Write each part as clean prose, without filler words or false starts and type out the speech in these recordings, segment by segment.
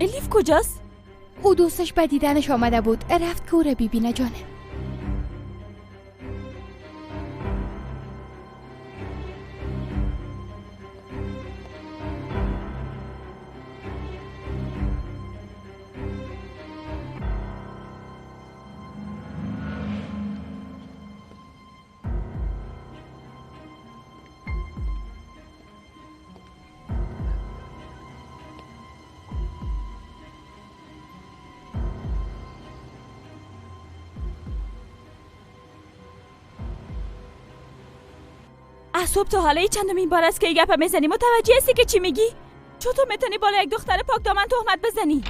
الیف کجاست؟ او دوستش به دیدنش آمده بود. رفت که او را ببینه جانم. از صبح تا حالا چندمین بار است که این گپ میزنی؟ متوجه هستی که چی میگی؟ چطور میتونی بالا یک دختر پاک دامن تهمت بزنی؟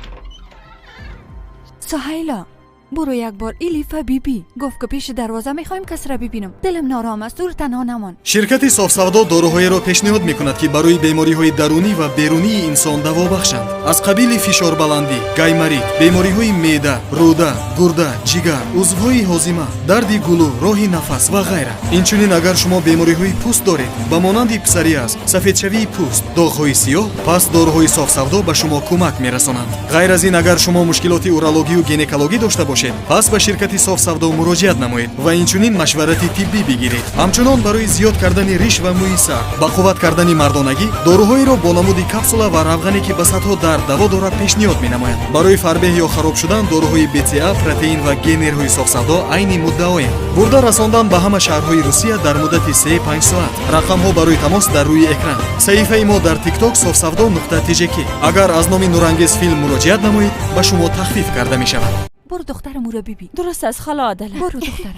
سهیلا برو یک بار الیف بیبی گفت که پیش دروازه میخوایم کس را ببینم. دلم نارام است. دور تنها نمان. شرکت صاف‌سودا داروهایро پیشنهاد میکند که برای بیماری‌های درونی و بیرونی انسان دوا بخشند. از قبیل فشاربلندی، گایمرید، بیماری‌های معده، روده، گرده، جگر، عضوهای هاضمه، درد گلو، راه نفس و غیره. اینچنین اگر شما بیماری‌های پوست دارید با مانند پسریاز، سفیدشوی پوست، داغ‌های سیاه، پس داروهای صاف‌سودا به شما کمک میرسانند. غیر از این اگر شما مشکلات اورولوژی و گینکولوژی داشته باشید، پس به شرکت صاف‌سودا مراجعت نمایید و اینچنین مشورت طبی بگیرید. همچنان برای زیاد کردن ریش و موی سر، با قوت کردن مردانگی، داروهایро با نمود کپسولا و روغنی که به صدها درد دوا دارد پیشنهاد می‌نماید. برای فربه یا خراب شدن داروهای BCA، پروتئین و گنرهای صاف‌سودا عین مدعایند. برده رساندن به همه شهرهای روسیه در مدت 3-5 ساعت. رقم‌ها برای تماس در روی اکران. صفحه ما در تیک تاک sofsavdo.tjk. اگر از نام نورانگیز فیلم مراجعت نمایید، به شما تخفیف کرده می‌شود. برو دخترم او را ببین. درست است خاله عادله. برو دخترم.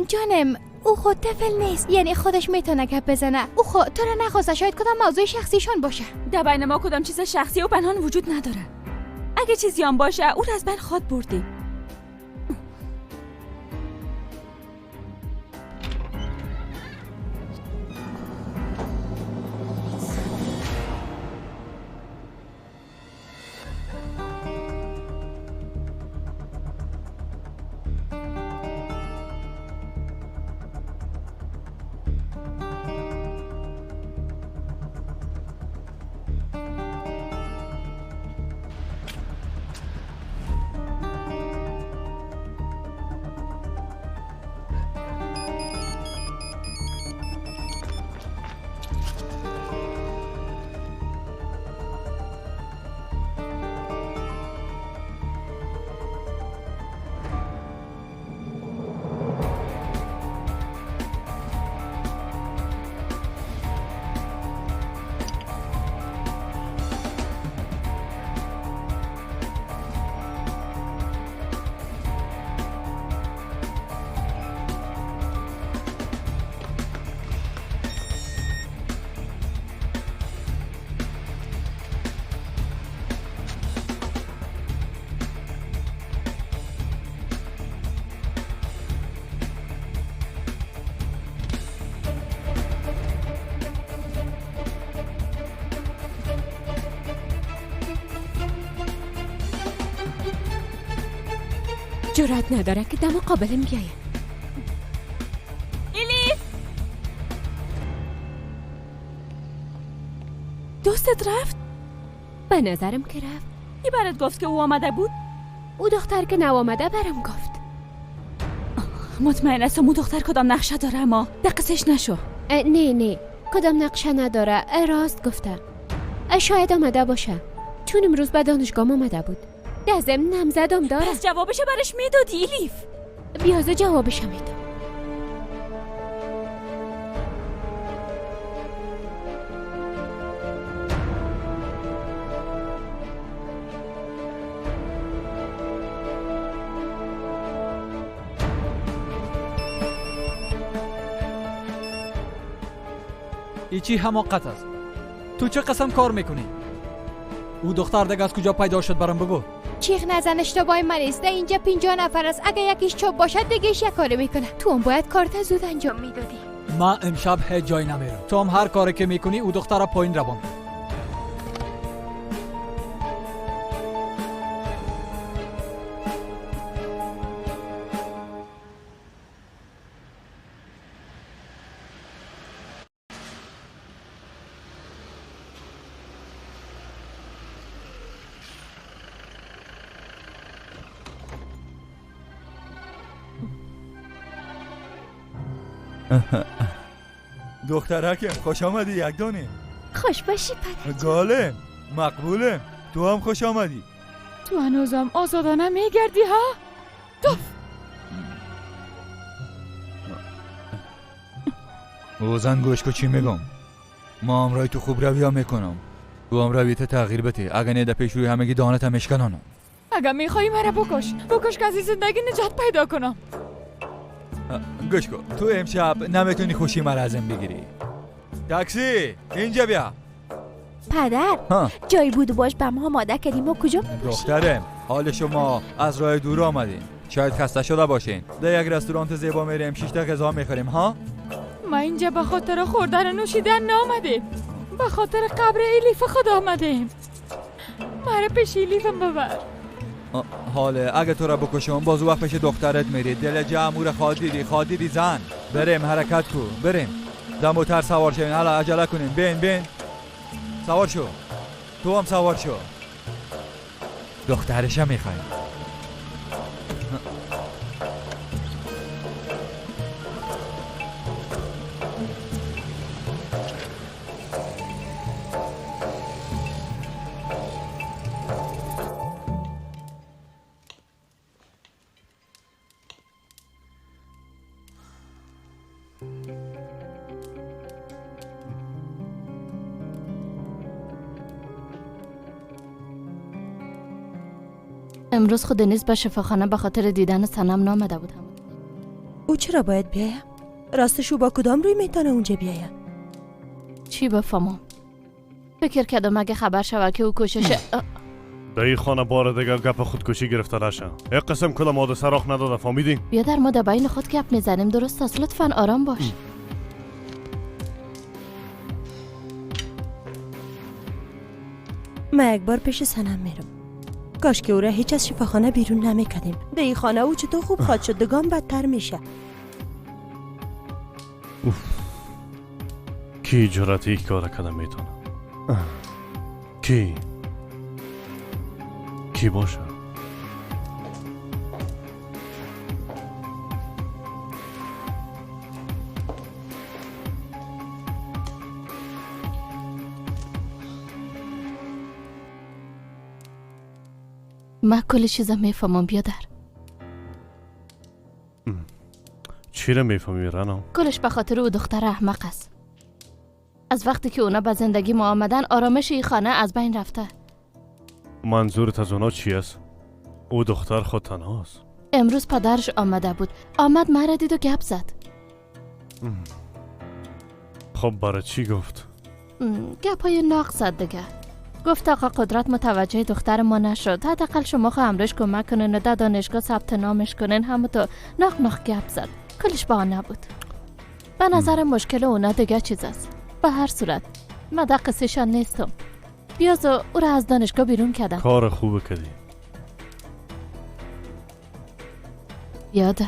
جانم او خود طفل نیست، یعنی خودش میتونه گپ بزنه. او خود تو را نخواسته، شاید کدام موضوع شخصیشون باشه. در بین ما کدام چیز شخصی و پنهان وجود نداره. اگه چیزی هم باشه او را از بین خود بردیم. جرأت نداره که دم قابلم بیایه. الیف دوستت رفت؟ به نظرم که رفت. کی برات گفت که او آمده بود؟ او دختر که نوامده برام گفت. مطمئن هستم اون دختر کدام نقشه داره، اما دقیقش نشو. نه کدام نقشه نداره. راست گفتم. شاید آمده باشه، چون امروز به دانشگاه آمده بود. در ضمن نامزدم داره. پس جوابش برش میدادی ایلیف. بیازه جوابش میدم. ایچی حماقت است. تو چه قسم کار میکنی؟ او دختر دیگه از کجا پیدا شد برام بگو. چیخ نزن، اشتباه من است. اینجا 50 نفر است. اگه یکیش چوب باشد دیگه یک کاری میکنه. تو هم باید کارت زود انجام میدادی. من امشب هیچ جای نمیرم. تو هم هر کاری که میکنی او دختر را پایین روان. دخترکم خوش آمدی یکدانه. خوش باشی پدر. گالم مقبولم. تو هم خوش آمدی. تو هنوزم آزادانه میگردی ها؟ اوزن گوش کو چی میگم. ما امرای تو خوب رویا میکنم. تو هم رویت تغییر بده. اگه نیده پیش روی همگی دانت هم اشکنانم. اگه میخوایی مرا بکش که از این زندگی نجات پیدا کنم. گوش کو تو امشب نمیتونی خوشی مرا ازم بگیری. تاکسی اینجا بیا. پدر جایی بود باش به ما آماده کردیم و کجا میباشیم؟ دخترم حال شما از راه دور آمدین. شاید خسته شده باشین. در یک رستوران زیبا میریم 6 تا غذا میخوریم ها. ما اینجا به خاطر خوردن نوشیدن نامدیم. به خاطر قبر ایلیف خود آمدیم. مرا پیش ایلیفم ببر. حاله اگه تو را بکشم باز وقت پیش دخترت میری. دل جمهور خادیدی زن. بریم حرکت کو بریم. در موتر سوار شوین. حالا عجله کنین. بین سوار شو. تو هم سوار شو. دخترشم میخوایم. امروز خود نیز به شفاخانه به خاطر دیدن صنم نامده بود. او چرا باید بیایم؟ راستش او با کدام روی میتونه اونجا بیایم؟ چی بفهمم؟ فکر کردم اگه خبر شود که او کوشش در این خانه بار دیگر گپ خودکشی گرفته نشه. یک قسم کل ماده سراخ نداده فهمیدین؟ بیا در ما در بین خود گپ میزنیم. درست است. لطفاً آرام باش. ما یک بار پیش صنم میرم. کاش که او را هیچ از شفاخانه بیرون نمیکردیم. در این خانه او چطور خوب خواد شد دگان بدتر میشه. کی جرأت یک کار کردن میتونه؟ کی باشه؟ من کل چیزا میفهمم. بیا در. چی را میفهمی رنا؟ کلش به خاطر او دختر احمق است. از وقتی که اونا به زندگی ما آمدن آرامش این خانه از بین رفته. منظورت از اونا چی است؟ او دختر خود تنهاست. امروز پدرش آمده بود. آمد مرا دید و گپ زد. خب برای چی گفت؟ گپای ناق زد دیگه. گفت آقا قدرت متوجه دختر ما نشد. حداقل شما خو امرش کمک کنین و در دانشگاه ثبت نامش کنین. همونطور ناق گپ زد. کلش بهانه بود. به نظر مشکل اونا دیگه چیز است. به هر صورت من در قصه‌شان نیستم. بیازو او را از دانشگاه بیرون کردم. کار خوبه کردی. یادر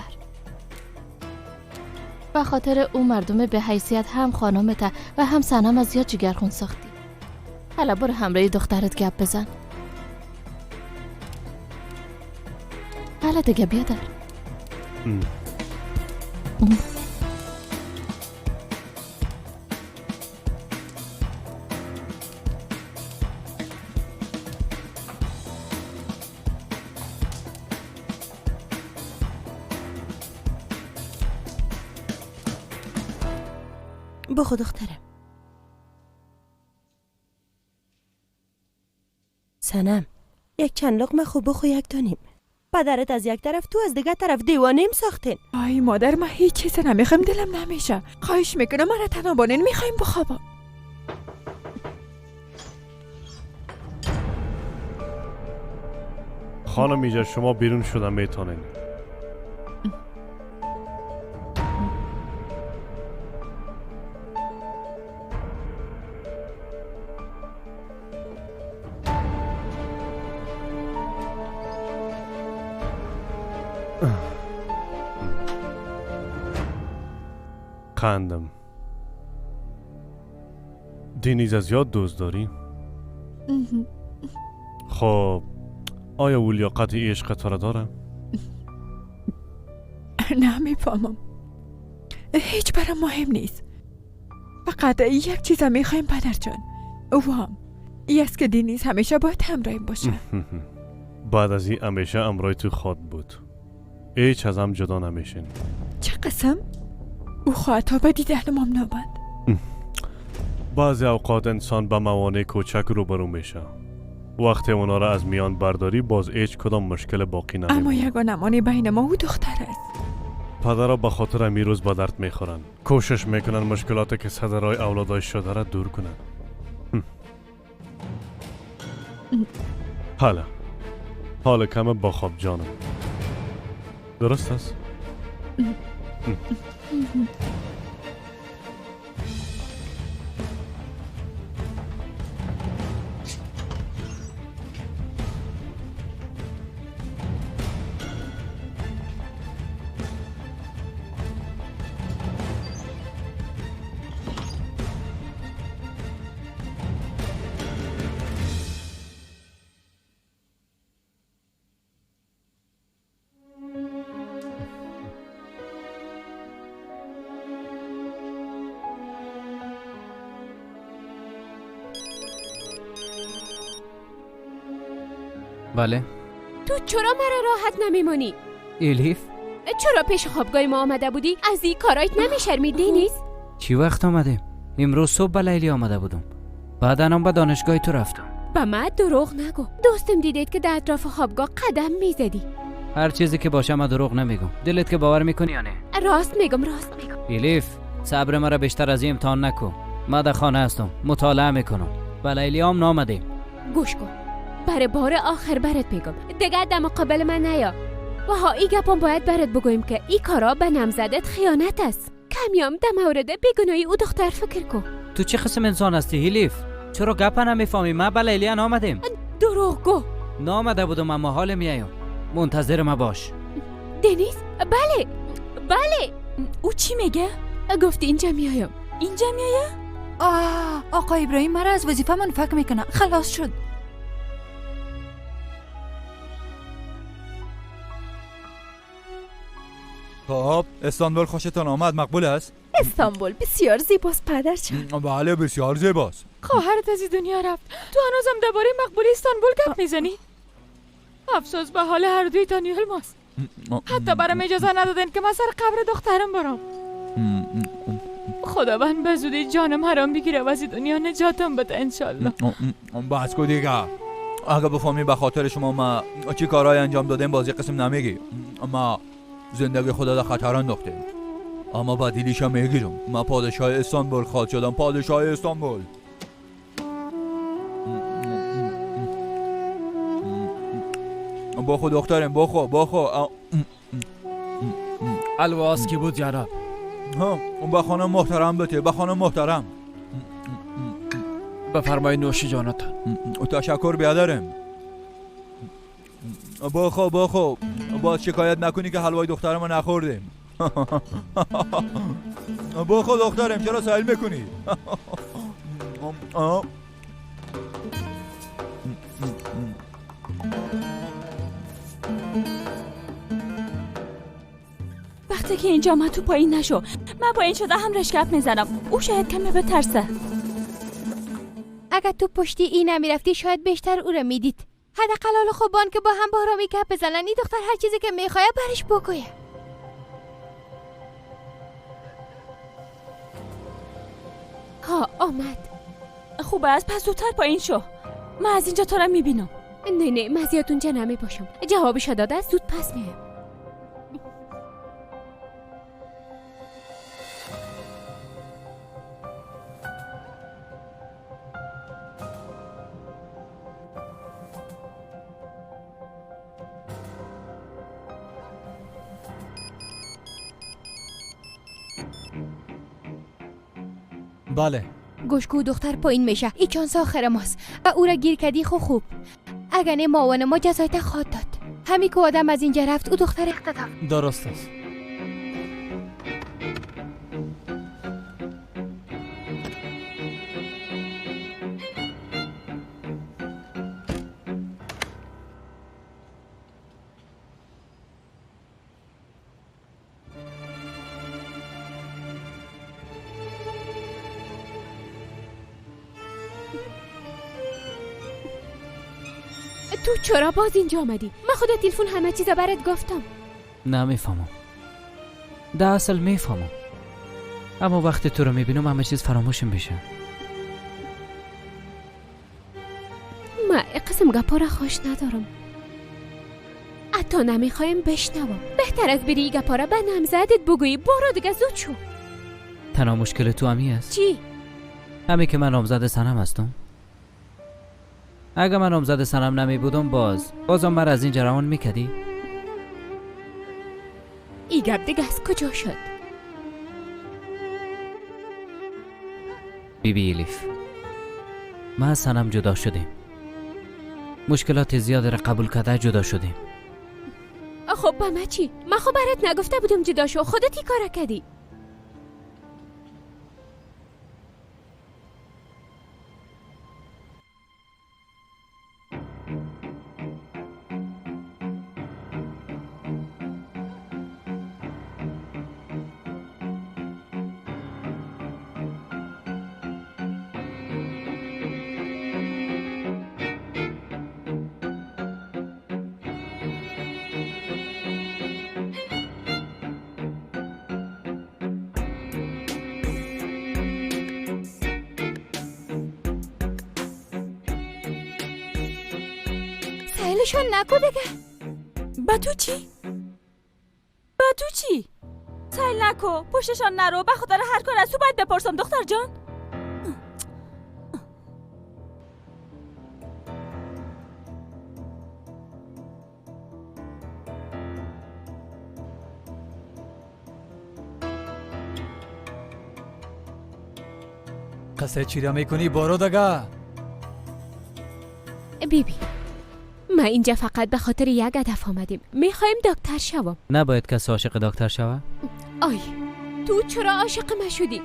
به خاطر او مردم به حیثیت هم خانمت و هم صنم از زیاد جگرخون ساختی. حالا برو همراه دخترت گپ بزن. حالا دیگه بیادر. بخو دخترم. سنم یک چند لقمه خوب بخو یک دانیم. پدرت از یک طرف تو از دیگه طرف دیوانیم ساختین. آی مادر، من هیچ چیز نمیخوام، دلم نمیشه. خواهش میکنم من تنها بانین، میخوایم بخوابم. خانم اینجا شما بیرون شدن میتونین. خندم. دینیز از یاد دوست داری؟ خب آیا او لیاقت عشق تو را داره؟ نمیفهمم. هیچ برام مهم نیست. فقط یک چیز میخوایم پدر جان. او هم ای است که دینیز همیشه باید همراهیم باشه. بعد از این همیشه همراه تو خود بود. هیچ از هم جدا نمیشین. چه قسم؟ او خواهد تا به دیدنم نامد. بعضی اوقات انسان به موانع کوچک روبرو میشه. وقتی اونا را از میان برداری باز هیچ کدام مشکل باقی نمیمونه. اما یگان امانی بین ما و دختر است. پدرها به خاطر میروز به درد میخورن. کوشش میکنن مشکلاتی که صدرای اولادای شده را دور کنن. حالا کم با خواب جانم. درست است؟ بله. تو چرا مرا راحت نمیمونی؟ الیف؟ چرا پیش خوابگاه ما آمده بودی؟ از این کارایت نمیشرمیدی نیست؟ چی وقت آمدیم؟ امروز صبح به لیلی آمده بودم. بعداً هم به دانشگاه تو رفتم. با من دروغ نگو. دوستم دیدید که در اطراف خوابگاه قدم میزدی. هر چیزی که باشه من دروغ نمیگم. دلت که باور میکنی یا نه؟ راست میگم. الیف، صبر مرا بیشتر از این امتحان نکن. من در خانه هستم، مطالعه میکنم. به لیلی هم نامدیم. گوش کن. برای بار آخر برات میگم دیگه در مقابل من نیا. و ها ای گپم باید برات بگویم که ای کارا به نامزدت خیانت است. کمیام در مورد بیگناهی او دختر فکر کن. تو چه قسم انسان هستی الیف؟ چرا گپ نمیفهمی؟ من به لیلی نامدیم. دروغ گو. نامده بودم اما حال میایم. منتظر ما باش. دنیز؟ بله. او چی میگه؟ گفتی اینجا میایم. اینجا میایم؟ آقا ابراهیم مرا از وظیفه منفک میکنه. خلاص شد. خب استانبول خوشتان آمد؟ مقبول است؟ استانبول بسیار زیباست پدر جان. بله بسیار زیباست. خواهرت از دنیا رفت، تو هنوزم درباره مقبولی استانبول گپ میزنی؟ افسوس به حال هر دوی تانیل ماست. حتی برام اجازه ندادن که من سر قبر دخترم برام. خداوند به زودی جانم حرام بگیره و از دنیا نجاتم بده انشالله. بس کو دیگه. اگه بفهمی به خاطر شما ما چی کارهای انجام دادیم بازی قسم نمیگی. اما زندگی خدا در خطر انداختیم. اما بدیلیشم میگیرم. من پادشاه استانبول خواهد شدم. پادشاه استانبول. بخو دخترم بخو. الواز کی بود جناب؟ به خانم محترم بده. به خانم محترم. بفرمایید نوشی جانتان. تشکر بیادرم. بخو باز شکایت نکنی که حلوای دخترمو نخوردیم. بخو دخترم چرا سهل میکنی؟ وقتی که اینجا ما تو پایین نشو. من با این شده هم رشکب میزنم. او شاید کمی بترسه. اگر تو پشتی این نمیرفتی شاید بیشتر او را میدید. حداقل حالا خوبان که با هم با آرامی گپ بزنن. این دختر هر چیزی که میخواد برش بگویه. ها آمد. خوبه از پس زودتر پایین شو. من از اینجا تو را میبینم. نه من زیاد اونجا نمی باشم. جوابشو داده زود پس میام. بله. گوشکو دختر پایین میشه. این چانس آخر ماست و او را گیر کردی خوب. اگر نه معاون ما جزایت خواهد داد. همین که آدم از اینجا رفت او دختر اختطاف. درست است. تو چرا باز اینجا آمدی؟ من خود تلفن همه چیزا برات گفتم. نمیفهمم. در اصل میفهمم، اما وقتی تو رو میبینم همه چیز فراموشم بشه. من قسم گپا را خوش ندارم. حتی نمیخوایم بشنوم. بهتر از بری گپا را به نمزدت بگویی. برو دیگه زود شو. تنها مشکل تو همی است. چی؟ همی که من نامزد سنم هستم. اگه من نامزد سنم نمی بودم بازم من از این جرمان میکدی؟ ای گپ دیگه از کجا شد؟ بیبی الیف، من از سنم جدا شدیم. مشکلات زیاد را قبول کرده جدا شدیم. خب با من چی؟ من خب برات نگفته بودم جدا شو. خودت این کارا کردی. سهلشون نکو دیگه. با تو چی؟ سهل نکو. پشتشان نرو. به خاطر هر کار از تو باید بپرسم دختر جان. قصه چی را میکنی؟ برو دگه. بیبی من اینجا فقط به خاطر یک هدف آمدیم. میخوایم دکتر شوم. نباید کسی عاشق دکتر شوه؟ آی تو چرا عاشق من شدی؟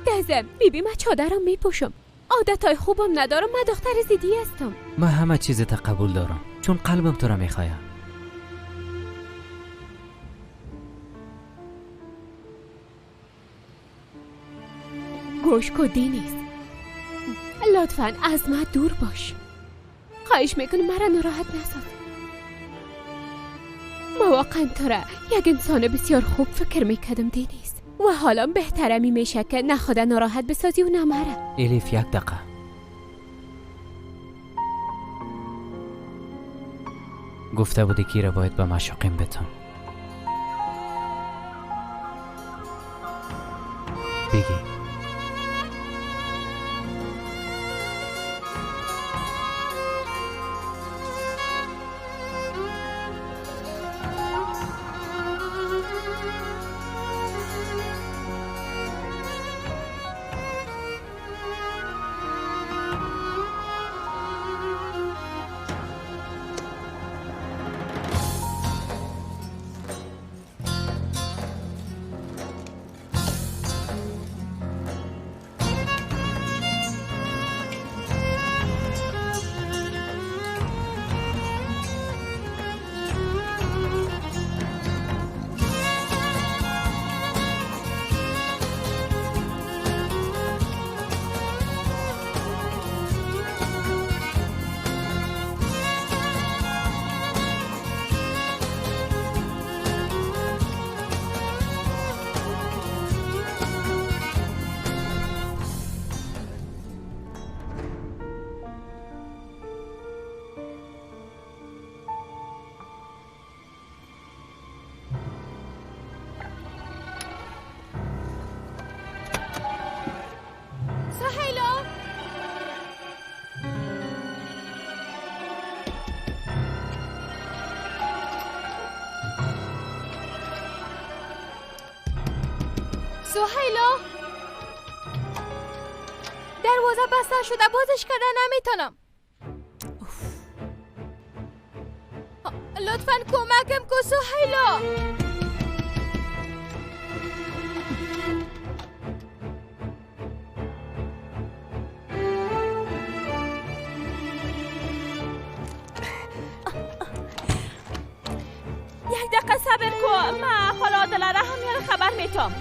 دزم بیبی من چادرم میپوشم. عادتای خوبم ندارم. من دختر زیدی هستم. من همه چیزت قبول دارم چون قلبم تو را میخواه. گوش کو دینیس، لطفاً از من دور باش. خواهش میکنم مرا ناراحت نساز. من واقعا تو را یک انسان بسیار خوب فکر میکردم دینیس و حالا بهتره میشه که نه خدا ناراحت بسازی و نه مرا. الیف یک دقیقه. گفته بودی که را باید به مشاقیم بتم. بگی سهیلا دروازه بسته شده، بازش کردن نمیتونم. لطفاً کمکم کن سهیلا. یک دقیقه صبر کن، من حالا عادلاره همیان خبر میتم.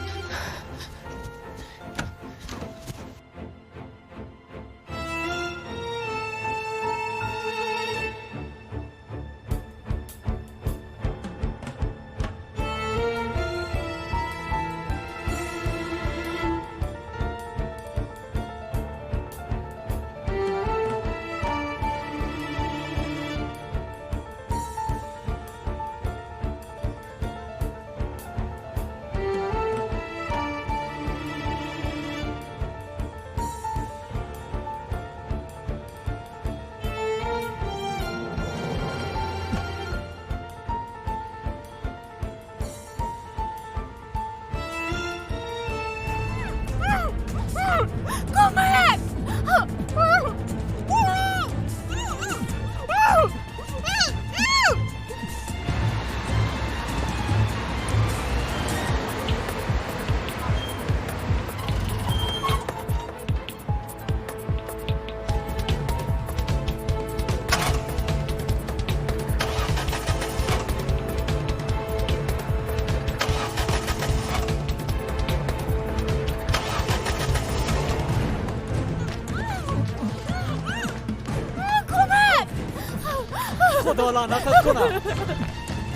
خدا لعنتت کنه.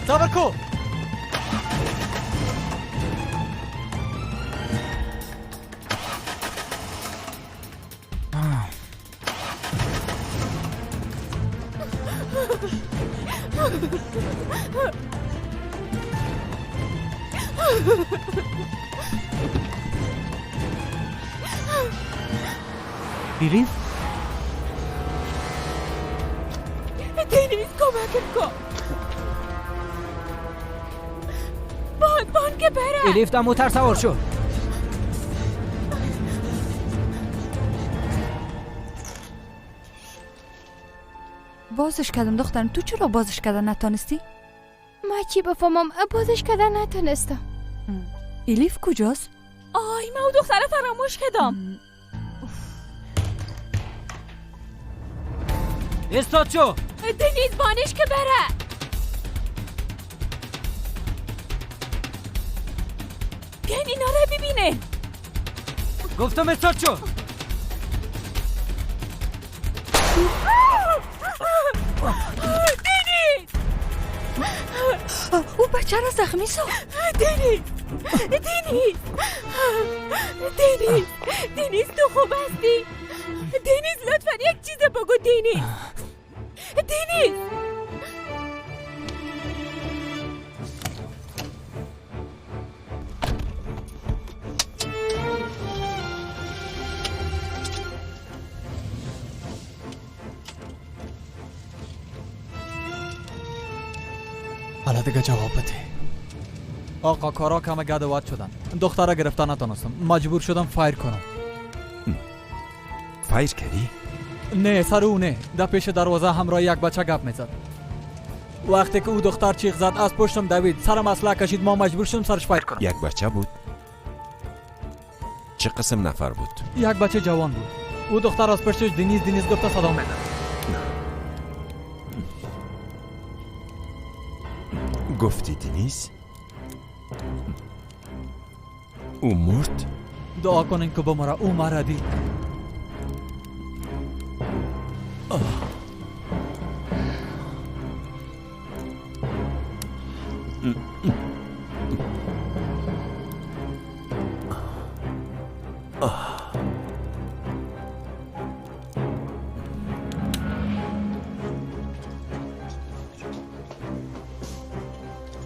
صبر کن. بیلیف؟ دینیز کمکم کن. بان که بره. بیلیف در موتر سوار شو. بازش کردم دخترم، تو چرا بازش کردن نتونستی؟ ما چی بفهمم، بازش کردن نتونستم. الیف کجاست؟ آی من او دختره فراموش کردم. استاد شو. دنیز بانش که بره. گین اینا رو ببینه. گفتم استاد شو. دنیز او بچه را زخمی سو. دنیز دنیز تو خوب هستی؟ دنیز لطفا یک چیز بگو دنیز. حالا دیگه جواب بده. آقا کارا کم گدوات شدن. دختره گرفته نتونستم. مجبور شدم فایر کنم. فایر کردی؟ نه سر او نه. در پیش دروازه همراه یک بچه گپ میزد. وقتی که او دختر چیغ زد از پشتم دوید، سرم اسلحه کشید، ما مجبور شدم سرش فایر کنم. یک بچه بود؟ چه قسم نفر بود؟ یک بچه جوان بود. او دختر از پشتش دنیز گفته صدا میداد. گفتی دنیز؟ او مرد؟ دعا کنین که بمره. او مرا دید.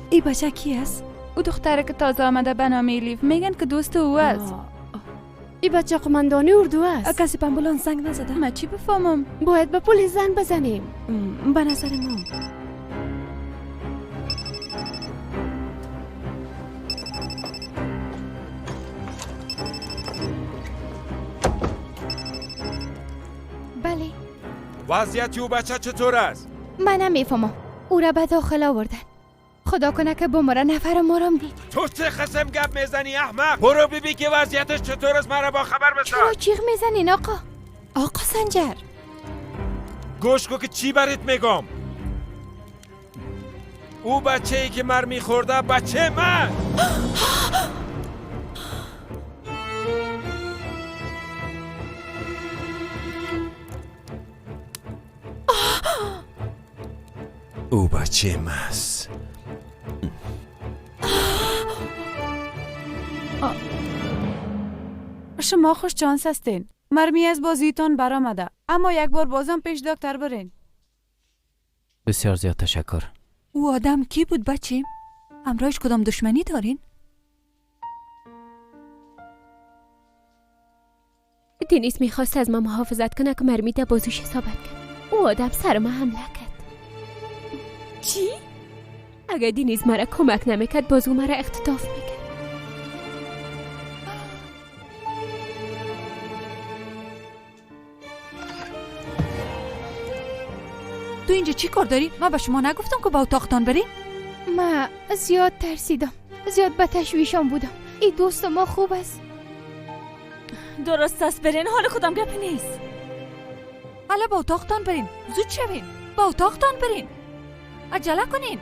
ای بچه کی است؟ او دختره که تازه آمده به نام الیف، میگن که دوست او است. ای بچه قماندانی اردو است. کسی به امبولانس زنگ نزده؟ من چی بفهمم؟ باید به پلیس زنگ بزنیم. به نظر ما وضعیت او بچه چطور است؟ من نمیفهمم. او را به داخل آوردن. خدا کنه که بمره نفر مارم دید. تو چه قسم گپ میزنی احمق؟ برو ببین که وضعیتش چطور است، مرا با خبر بساز. چرا جیغ میزنین آقا؟ آقا سنجر گوش کن که چی برات میگم. او بچه ای که مر میخورده بچه من. او بچه ماست. شما خوش چانس هستین. مرمی از بازیتان برآمده، اما یک بار بازم پیش دکتر برین. بسیار زیاد تشکر. او آدم کی بود بچیم؟ همراهش کدام دشمنی دارین؟ دنیس میخواست از ما محافظت کنه که مرمی در بازوش اصابت کرد. او آدم سر ما حمله کرد. چی؟ اگر دنیس مرا کمک نمیکرد بازو مرا اختطاف میکرد. تو اینجا چی کار داری؟ من به شما نگفتم که با اتاقتان بریم؟ من زیاد ترسیدم. زیاد به تشویشم بودم. این دوست ما خوب است. درست است، برین، حال خودم گپ نیست. حالا با اتاقتان برین. زود شوین. با اتاقتان برین. عجله کنین.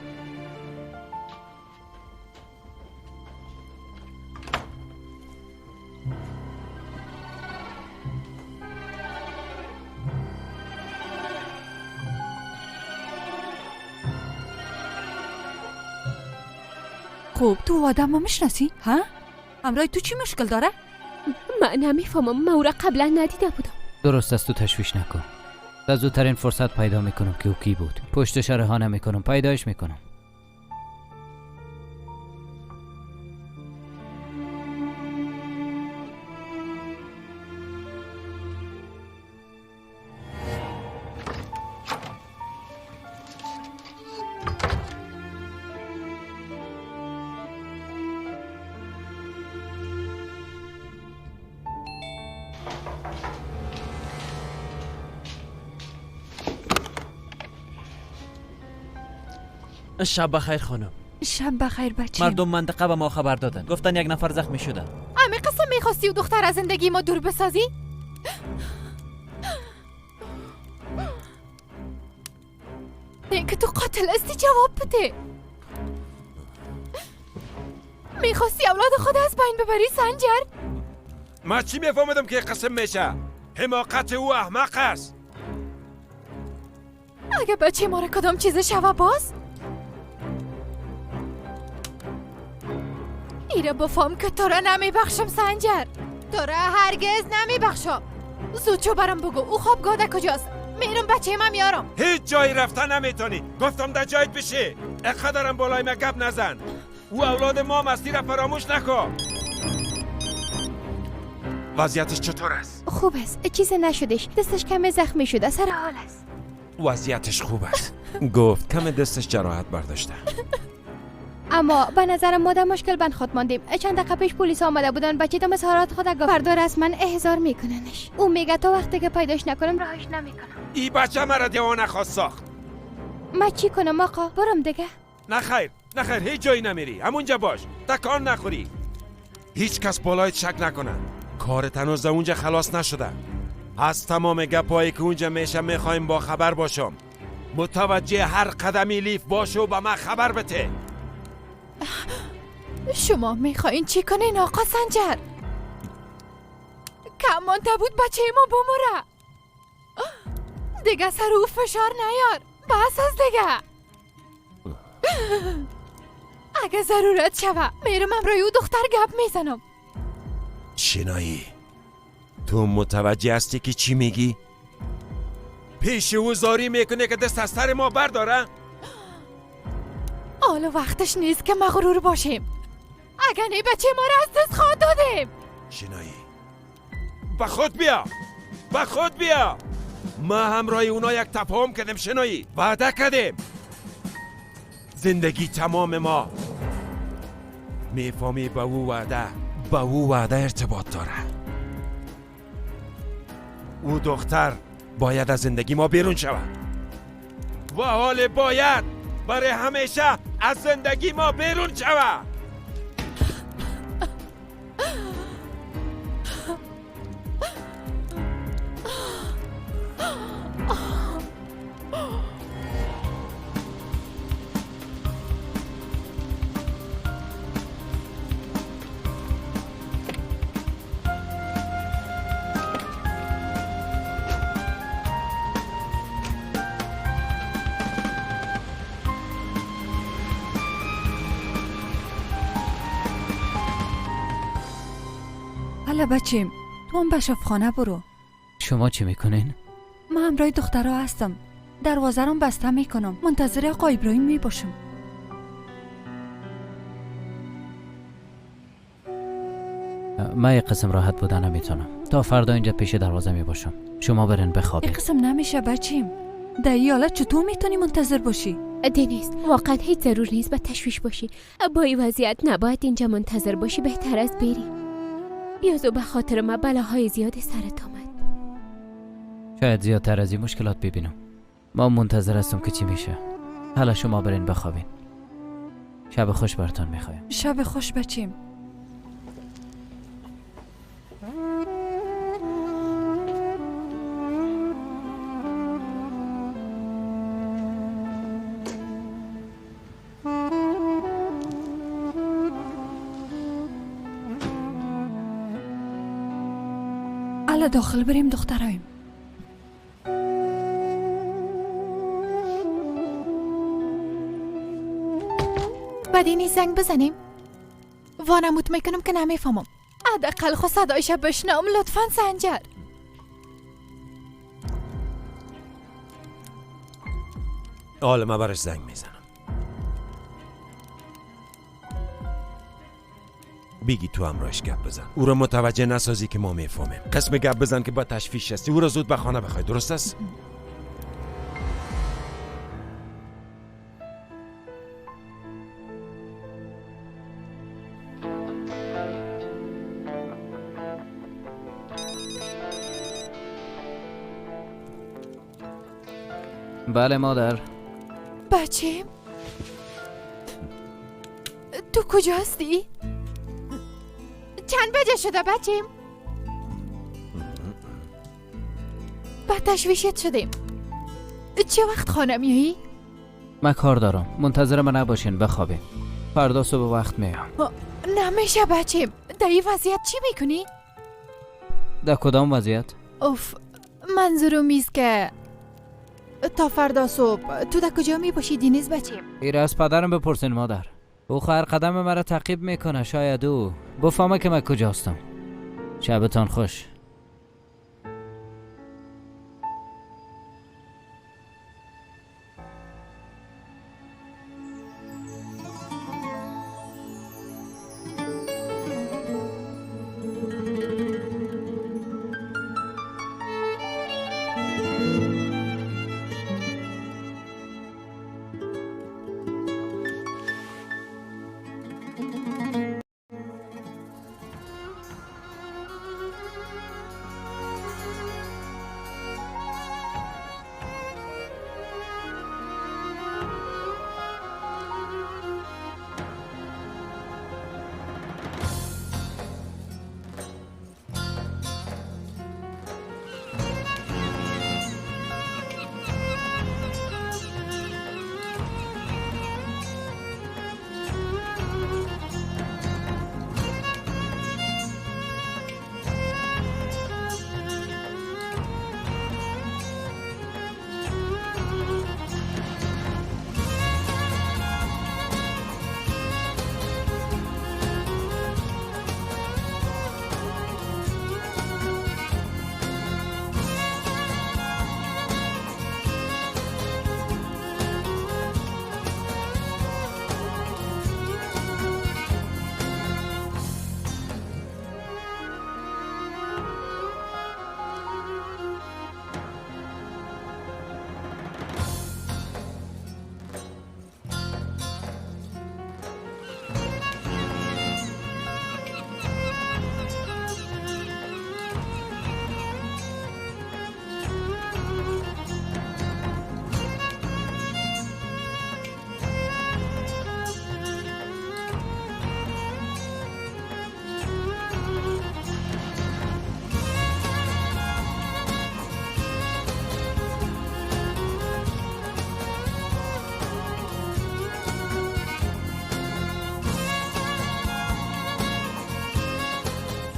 خوب، تو آدم ما میشناسی؟ ها؟ همراه تو چی مشکل داره؟ من نمیفهمم. من او را قبلا ندیده بودم. درست است، تو تشویش نکن. در زودترین فرصت پیدا میکنم که او کی بود. پشتش رها نمیکنم، پیداش میکنم. شب بخیر خانم. شب بخیر بچه. مردم منطقه به ما خبر دادن، گفتن یک نفر زخمی شده. امی قسم میخواستی و دختر از زندگی ما دور بسازی؟ نه که تو قاتل استی جواب بده. میخواستی اولاد خود از بین ببری سنجر؟ ما چی میفهمدم که قسم میشه؟ حماقت او احمق است. اگه بچه ما را کدام چیز شوه باز؟ ایره بفهم که تو را نمیبخشم سنجر. تو را هرگز نمیبخشم. زود شو برام بگو او خوابگاه کجاست؟ میرم بچه من میارم. هیچ جایی رفتن نمیتونی. گفتم در جایت بشی. اقدرم بالای ما گپ نزن. او اولاد ما مستی را فراموش نکن. وضعیتش چطور است؟ خوب است. چیز نشدش. دستش کم زخمی شده. سر حال است. وضعیتش خوب است. گفت کم دستش جراحت برداشته. اما به نظرم ما در مشکل بند خود ماندیم. چند دقیقه پیش پلیس آمده بودن. بچه تا مظاهرات خود گفت فردا رسما احضار میکننش. او میگه تا وقتی که پیداش نکنم راهش نمیکنم. ای بچه مرا دیوانه خواست ساخت. من چی کنم آقا؟ برم دیگه. نخیر هیچ جایی نمیری. همونجا باش. تکان نخوری. هیچ کس بالایت شک نکنه. کارت هنوز اونجا خلاص نشده. از تمام گپایی که اونجا میشه میخوایم با خبر باشم. متوجه هر قدمی لیف باش و به من خبر بده. شما میخواین چی کنین آقا سنجر؟ کمان بود بچه ما بمره. دیگه سر او فشار نیار. بس از دیگه. اگه ضرورت شوه میرم امروی او دختر گپ میزنم. شنایی تو متوجه هستی که چی میگی؟ پیش او زاری میکنه که دست از سر ما برداره؟ حالا وقتش نیست که مغرور باشیم. اگه نه بچه ما را از دست خواهد دادیم. شنایی به خود بیا. ما همراه اونا یک تفاهم کردیم. شنایی وعده کردیم. زندگی تمام ما. میفهمی با او وعده ارتباط داره. او دختر باید از زندگی ما بیرون شود و حال باید برای همیشه از زندگی ما بیرون شود. حالا بچیم تو هم به شفخانه برو. شما چی میکنین؟ من همراه دخترها هستم. دروازه رو بسته میکنم. منتظر آقا ابراهیم میباشم. من یک قسم راحت بودن نمیتونم. تا فردا اینجا پیش دروازه میباشم. شما برین بخوابین. یک قسم نمیشه بچیم. در این حالت چطور میتونی منتظر باشی؟ دنیس واقعا هیچ ضرور نیست به تشویش باشی. با این وضعیت نباید اینجا منتظر باشی. بهتر از بری. یازو به خاطر ما بلاهای زیادی سرت آمد. شاید زیادتر از این مشکلات ببینم. ما منتظر هستم که چی میشه. حالا شما برین بخوابین. شب خوش براتون میخوایم. شب خوش بچیم. حالا داخل بریم دخترایم. بعدی نیست زنگ بزنیم؟ وانموت میکنم که نمیفهمم. حداقل خود صدایش بشنوم لطفاً سنجر. حالا من برش زنگ میزنم. بگی تو همراهش گپ بزن. او رو متوجه نسازی که ما میفهمیم. قسم گپ بزن که با تشویش هستی. او رو زود به خانه بخوای. درست است؟ بله مادر. بچیم تو کجا هستی؟ چند بجه شده بچیم؟ بعد تشویشت شدیم. چه وقت خانه میایی؟ من کار دارم. منتظر من نباشین بخوابین. فردا صبح وقت میام. نمیشه بچیم. در این وضعیت چی میکنی؟ در کدام وضعیت؟ اوف منظورم ایست که تا فردا صبح تو در کجا میباشی دینیز بچیم؟ ایره از پدرم بپرسین مادر. او هر قدم مرا تعقیب میکنه. شاید او بفهمه که من کجاستم. شبتان خوش.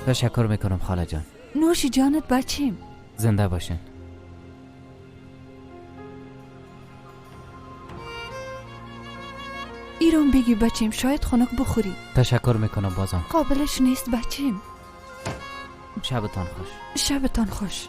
تشکر میکنم خاله جان. نوش جانت بچیم. زنده باشین. ایران بگی بچیم، شاید خنک بخوری. تشکر میکنم بازم. قابلش نیست بچیم. شبتان خوش. شبتان خوش.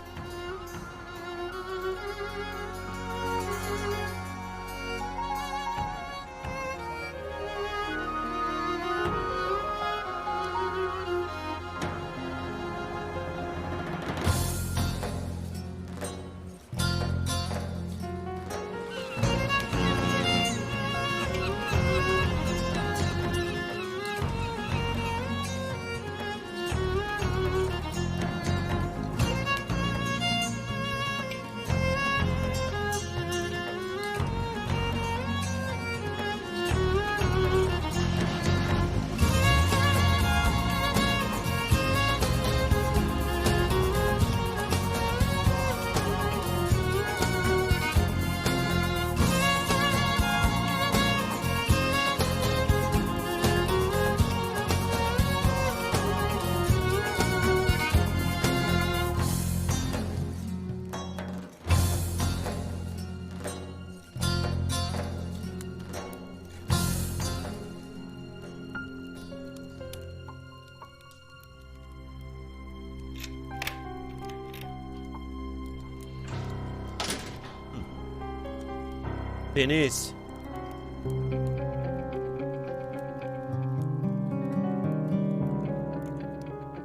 دنیس،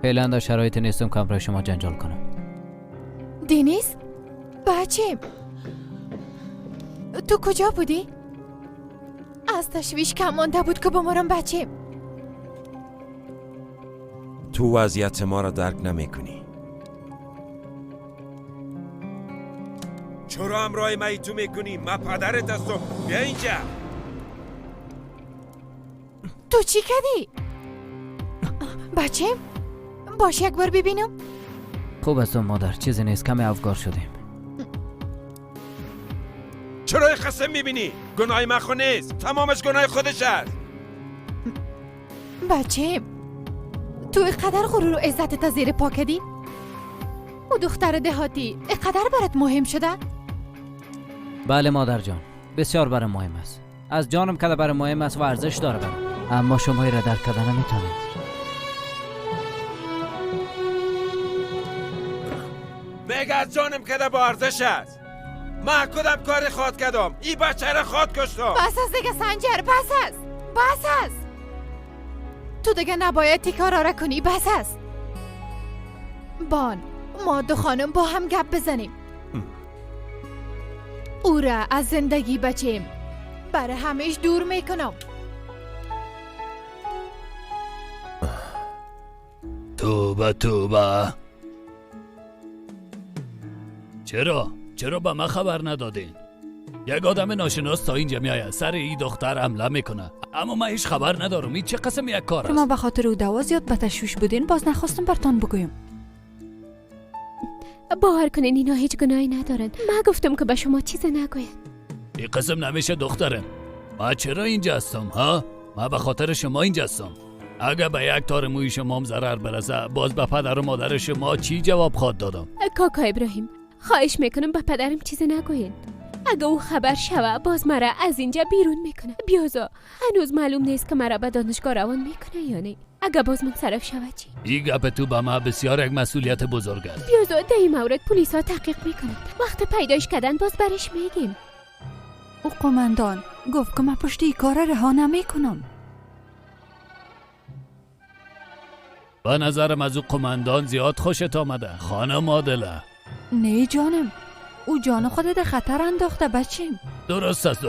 فعلا در شرایط نیستم که برای شما جنجال کنم. دنیس بچیم، تو کجا بودی؟ از تشویش کم مانده بود که بمارم بچیم. تو وضعیت ما را درک نمی کنی. چرا همراه ما تو میکنی؟ ما پدرت هستم. بیا اینجا. تو چی کردی؟ بچیم باش یک بار ببینم. خوب است مادر، چیزی نیست، کمی افگار شدیم. چرا خسم میبینی؟ گناه ما خود نیست، تمامش گناه خودش است. بچیم تو اینقدر غرور و عزتت زیر پا کردی؟ او دختر دهاتی اینقدر برات مهم شده؟ بله مادر جان، بسیار برای مهم است. از جانم که برای مهم است و ارزش داره برام. اما شما را درک کردن نمیتونید. میگه از جانم که با ارزش است. من کدام کاری خواد کردم؟ این بچه را خواد کشتم. بس از دیگه سنجر، بس است، بس است. تو دیگه نباید تیکار را کنی، بس است. بان ما دو خانم با هم گپ بزنیم. او را از زندگی بچیم برای همیش دور میکنم. توبه توبه. چرا به من خبر ندادین؟ یک آدم ناشناس تا اینجا میآید سر این دختر حمله میکنه، اما من هیچ خبر ندارم. این چه قسم یک کار است؟ شما به خاطر او دوا زیاد به تشویش بودین، باز نخواستم برتان بگویم. باور کنین اینا هیچ گناهی ندارن. من گفتم که به شما چیز نگوین. این قسم نمیشه دخترم. من چرا اینجا هستم ها؟ من به خاطر شما اینجا هستم. اگه به یک تار موی شما هم ضرر برسه، باز به پدر و مادر شما چی جواب خواد دادم؟ کاکا ابراهیم خواهش میکنم به پدرم چیز نگوین. اگه او خبر شوه باز مرا از اینجا بیرون میکنه. بیازا هنوز معلوم نیست که مرا به دانشگاه روان میکنه یا نه. اگه باز منصرف شوه چی؟ این گپ تو به ما بسیار یک مسئولیت بزرگ است. بیازا در این مورد پلیس ها تحقیق میکنن. وقت پیداش کردن باز برش میگیم. او قماندان گفت که من پشت این کار رها نمیکنم. به نظرم از او قماندان زیاد خوشت آمده خانم عادله. نه جانم، او جان خود در خطر انداخته بچیم. درست است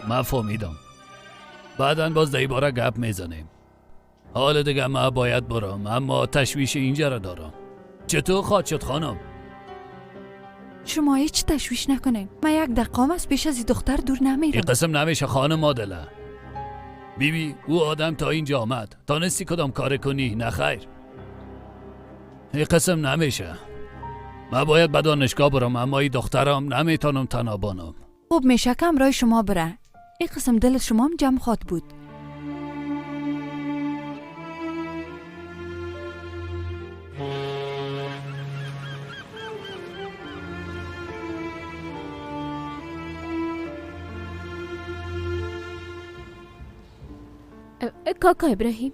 من فهمیدم. بعدن باز در این باره گپ میزنیم. حال دیگه من باید برم، اما تشویش اینجا را دارم. چطور خواد شد خانم؟ شما هیچ تشویش نکنین. من یک دقیقه از پیش از این دختر دور نمیرم. این قسم نمیشه خانم عادله. بیبی او آدم تا اینجا آمد، تانستی کدام کار کنی؟ نه خیر. این قسم نمیشه. من باید به دانشگاه برم، اما این دخترم نمیتونم تنها بانم. خوب میشه که همراه شما بره. این قسم دل شما هم جمع خواد بود. کاکا ابراهیم،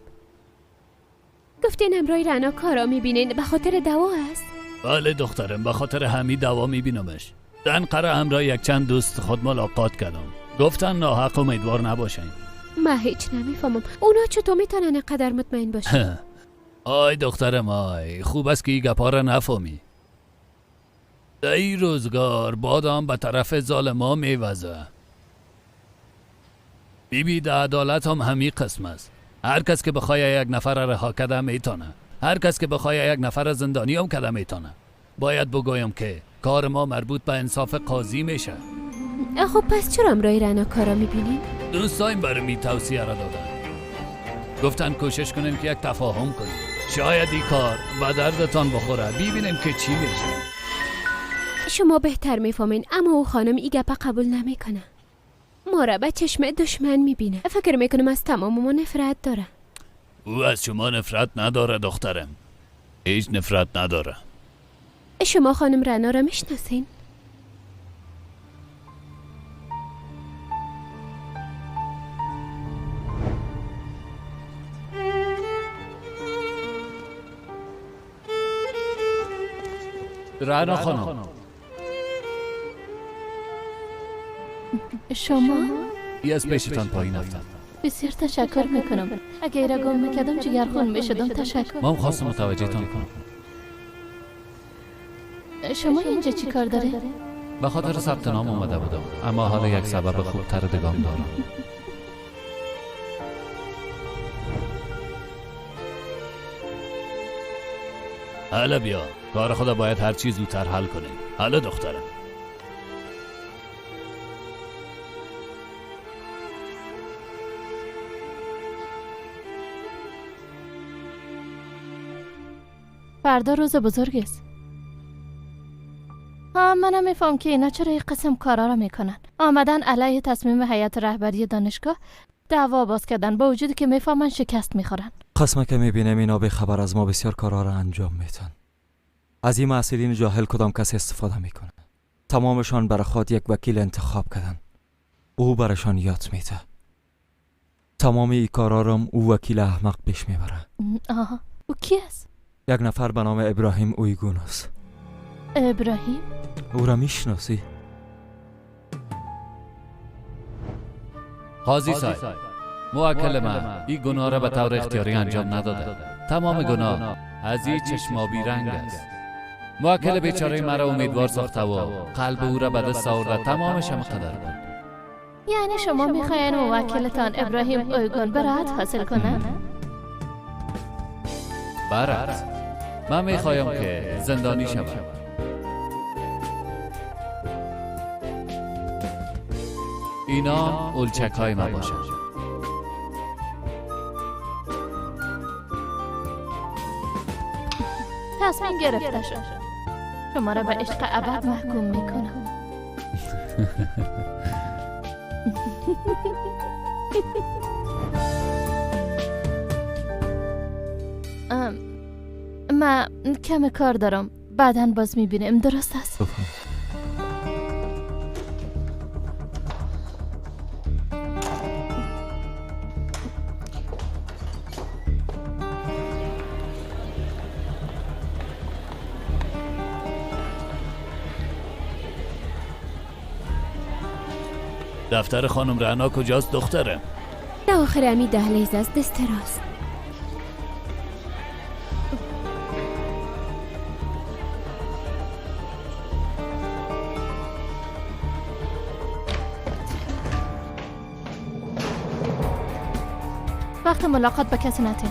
گفتین امروی رنا کارا میبینین به خاطر دوا است؟ بله دخترم، به خاطر همین دوا میبینمش. دنقره همراه یک چند دوست خود ملاقات کردم، گفتن ناحق امیدوار نباشین. من هیچ نمیفهمم اونا چطور میتونن اینقدر مطمئن باشن؟ آی دخترم آی، خوب است که این گپا را نفهمی. در این روزگار بادام به طرف ظالما میوزه. بیبی در عدالت هم همین قسم است. هر کس که بخواه یک نفر را رها کده میتونه، هر کس که بخواه یک نفر زندانی هم کده میتونه. باید بگویم که کار ما مربوط به انصاف قاضی میشه. خب پس چرا امروی رنا کارا میبینین؟ دوستایم برمی توصیه را دادن، گفتن کوشش کنیم که یک تفاهم کنیم، شاید این کار به دردتان بخوره، ببینیم که چی میشه. شما بهتر میفهمین، اما او خانم ای گپا قبول نمیکنه. ما را به چشم دشمن میبینه، فکر میکنم از تمام ما نفرت داره. او از شما نفرت نداره دخترم، هیچ نفرت نداره. شما خانم رنا را میشناسین؟ رنا خانم، شما؟ ای از پیشتان پایین افتاد. بسیار تشکر میکنم. اگه را گم میکردم جگرخون میشدم. تشکر. ما هم خواستم متوجهتان کنم. شما اینجا چی کار داره؟ به خاطر ثبت نام اومده بودم، اما حالا یک سبب خوبتر دگام دارم. حالا بیا، کار خدا باید هر چیز زودتر حل کنیم. حالا دخترم. فردا روز بزرگ است. منم میفهم که اینا چرا این قسم کارا را میکنن. آمدن علیه تصمیم هیئت رهبری دانشگاه دعوا باز کردن، با وجودی که میفهمن شکست میخورن. قسمه که میبینیم اینا به خبر از ما بسیار کارا را انجام میتن. از این مسئولین جاهل کدام کسی استفاده میکنه. تمامشان برای خود یک وکیل انتخاب کردن. او برشان یاد میده. تمام این کارا را او وکیل احمق پیش میبره. آها، او کی است؟ یک نفر به نام ابراهیم اویگون است. ابراهیم؟ او را میشناسی؟ قاضی صاحب، موکل من این گناه را به طور اختیاری انجام نداده. تمام گناه از این چشمابی رنگ است. موکل بیچاره مرا امیدوار ساخته و قلب او را به دست آورده، تمامش هم قدر بود. یعنی شما میخواین موکلتان ابراهیم اویگون برات حاصل کنه؟ برات من میخوایم که زندانی شوم. اینا اولچک های من باشن. تصمیم گرفته شد. شما را به عشق ابد محکوم میکنم. من کم کار دارم، بعداً باز میبینیم. درست است؟ دفتر خانم رنا کجاست دختره؟ در آخر همی دهلیز است، دست راست. وقت ملاقات با کسی نتین.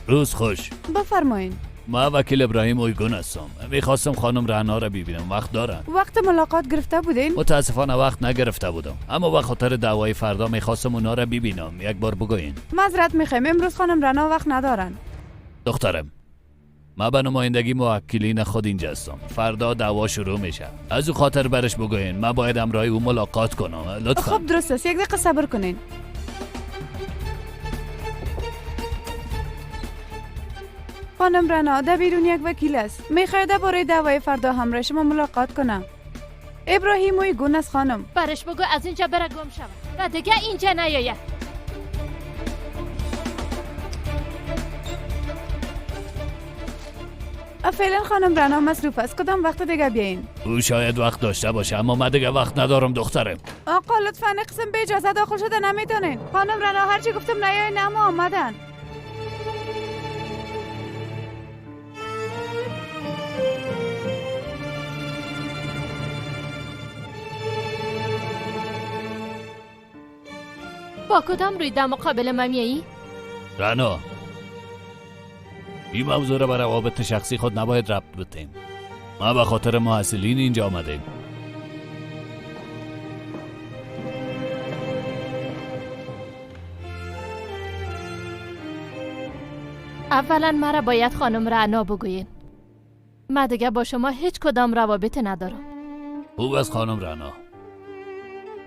روز خوش. بفرمایین. ما وکیل ابراهیم اویگون هستم. میخواستم خانم رنا را ببینم. وقت دارن؟ وقت ملاقات گرفته بودین؟ متاسفانه وقت نگرفته بودم، اما به خاطر دعوای فردا میخواستم اونا را ببینم. یک بار بگوین. معذرت میخوایم، امروز خانم رنا وقت ندارن. دخترم، من به نمایندگی موکلین خود اینجا هستم. فردا دعوا شروع میشه. از او خاطر برش بگوین من باید همراه او ملاقات کنم. لطفا. خب درست است، یک دقیقه صبر کنین. خانم رنا، در بیرون یک وکیل است. میخواید درباره دعوای فردا همراه شما ملاقات کنم. ابراهیم اوی گون است خانم. برش بگو از اینجا بره گم شود و دیگه اینجا نیاید. فعلا خانم رنا مصروف است. کدام وقت دیگه بیاین؟ او شاید وقت داشته باشه اما من دیگه وقت ندارم دخترم. آقا لطفا قسم به اجازه داخل شده نمیتونین. خانم رنا هرچی گفتم نیاین اما آمدن. با کدام روی در مقابل من میایی؟ رنا، این موضوع را به روابط شخصی خود نباید ربط بدیم. ما به خاطر محصلین اینجا آمدیم. اولا مرا باید خانم رعنا بگوین. من دیگه با شما هیچ کدام روابط ندارم. خوب است خانم رنا،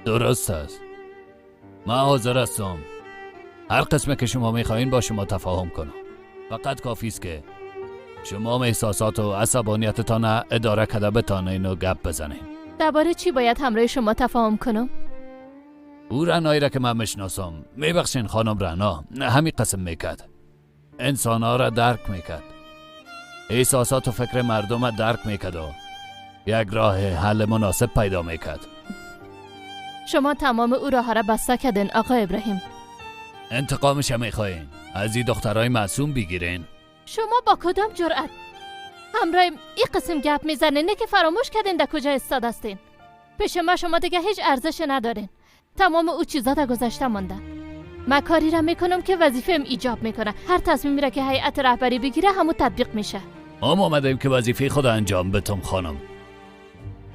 درست است. من حاضر هستم هر قسمه که شما میخواین با شما تفاهم کنم. فقط کافی است که شما احساسات و عصبانیتتان اداره کرده بتانین و گپ بزنین. درباره چی باید همراه شما تفاهم کنم؟ او رنایی را که من میشناسم، میبخشین خانم رنا، همین قسم میکرد. انسانها را درک میکرد، احساسات و فکر مردم را درک میکرد و یک راه حل مناسب پیدا میکرد. شما تمام او راه را بسته کردین آقا ابراهیم. انتقامش میخواین؟ از این دخترای معصوم بگیرین؟ شما با کدام جرأت همراه این قسم گپ میزنین؟ نه که فراموش کردین در کجا استاد هستین. پیش ما شما دیگه هیچ ارزش ندارین. تمام او چیزا در گذشته ماندن. من کاری را میکنم که وظیفه‌ام ایجاب میکنه. هر تصمیمی را که هیئت رهبری بگیره همون تطبیق میشه. ما اومدیم که وظیفه خود انجام بدم خانم.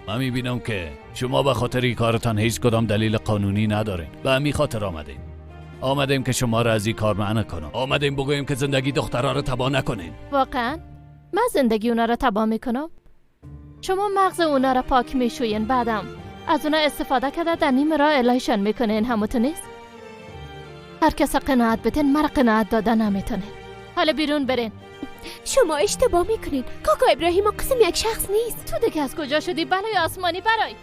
من میبینم که شما به خاطر این کارتان هیچ کدام دلیل قانونی ندارین. به همین خاطر آمدیم که شما را از این کار منع کنم. آمدیم بگوییم که زندگی دخترها را تباه نکنین. واقعا من زندگی اونا را تباه میکنم؟ شما مغز اونا را پاک میشوین، بعدم از اونا استفاده کرده در نیم راه الهیشان میکنین. هموتو نیست؟ هر کس قناعت بدین، مرا قناعت دادن نمیتونه. حالا بیرون برین. شما اشتباه میکنین. کاکا ابراهیم قسم یک شخص نیست. تو دیگه از کجا شدی بلای آسمانی برای؟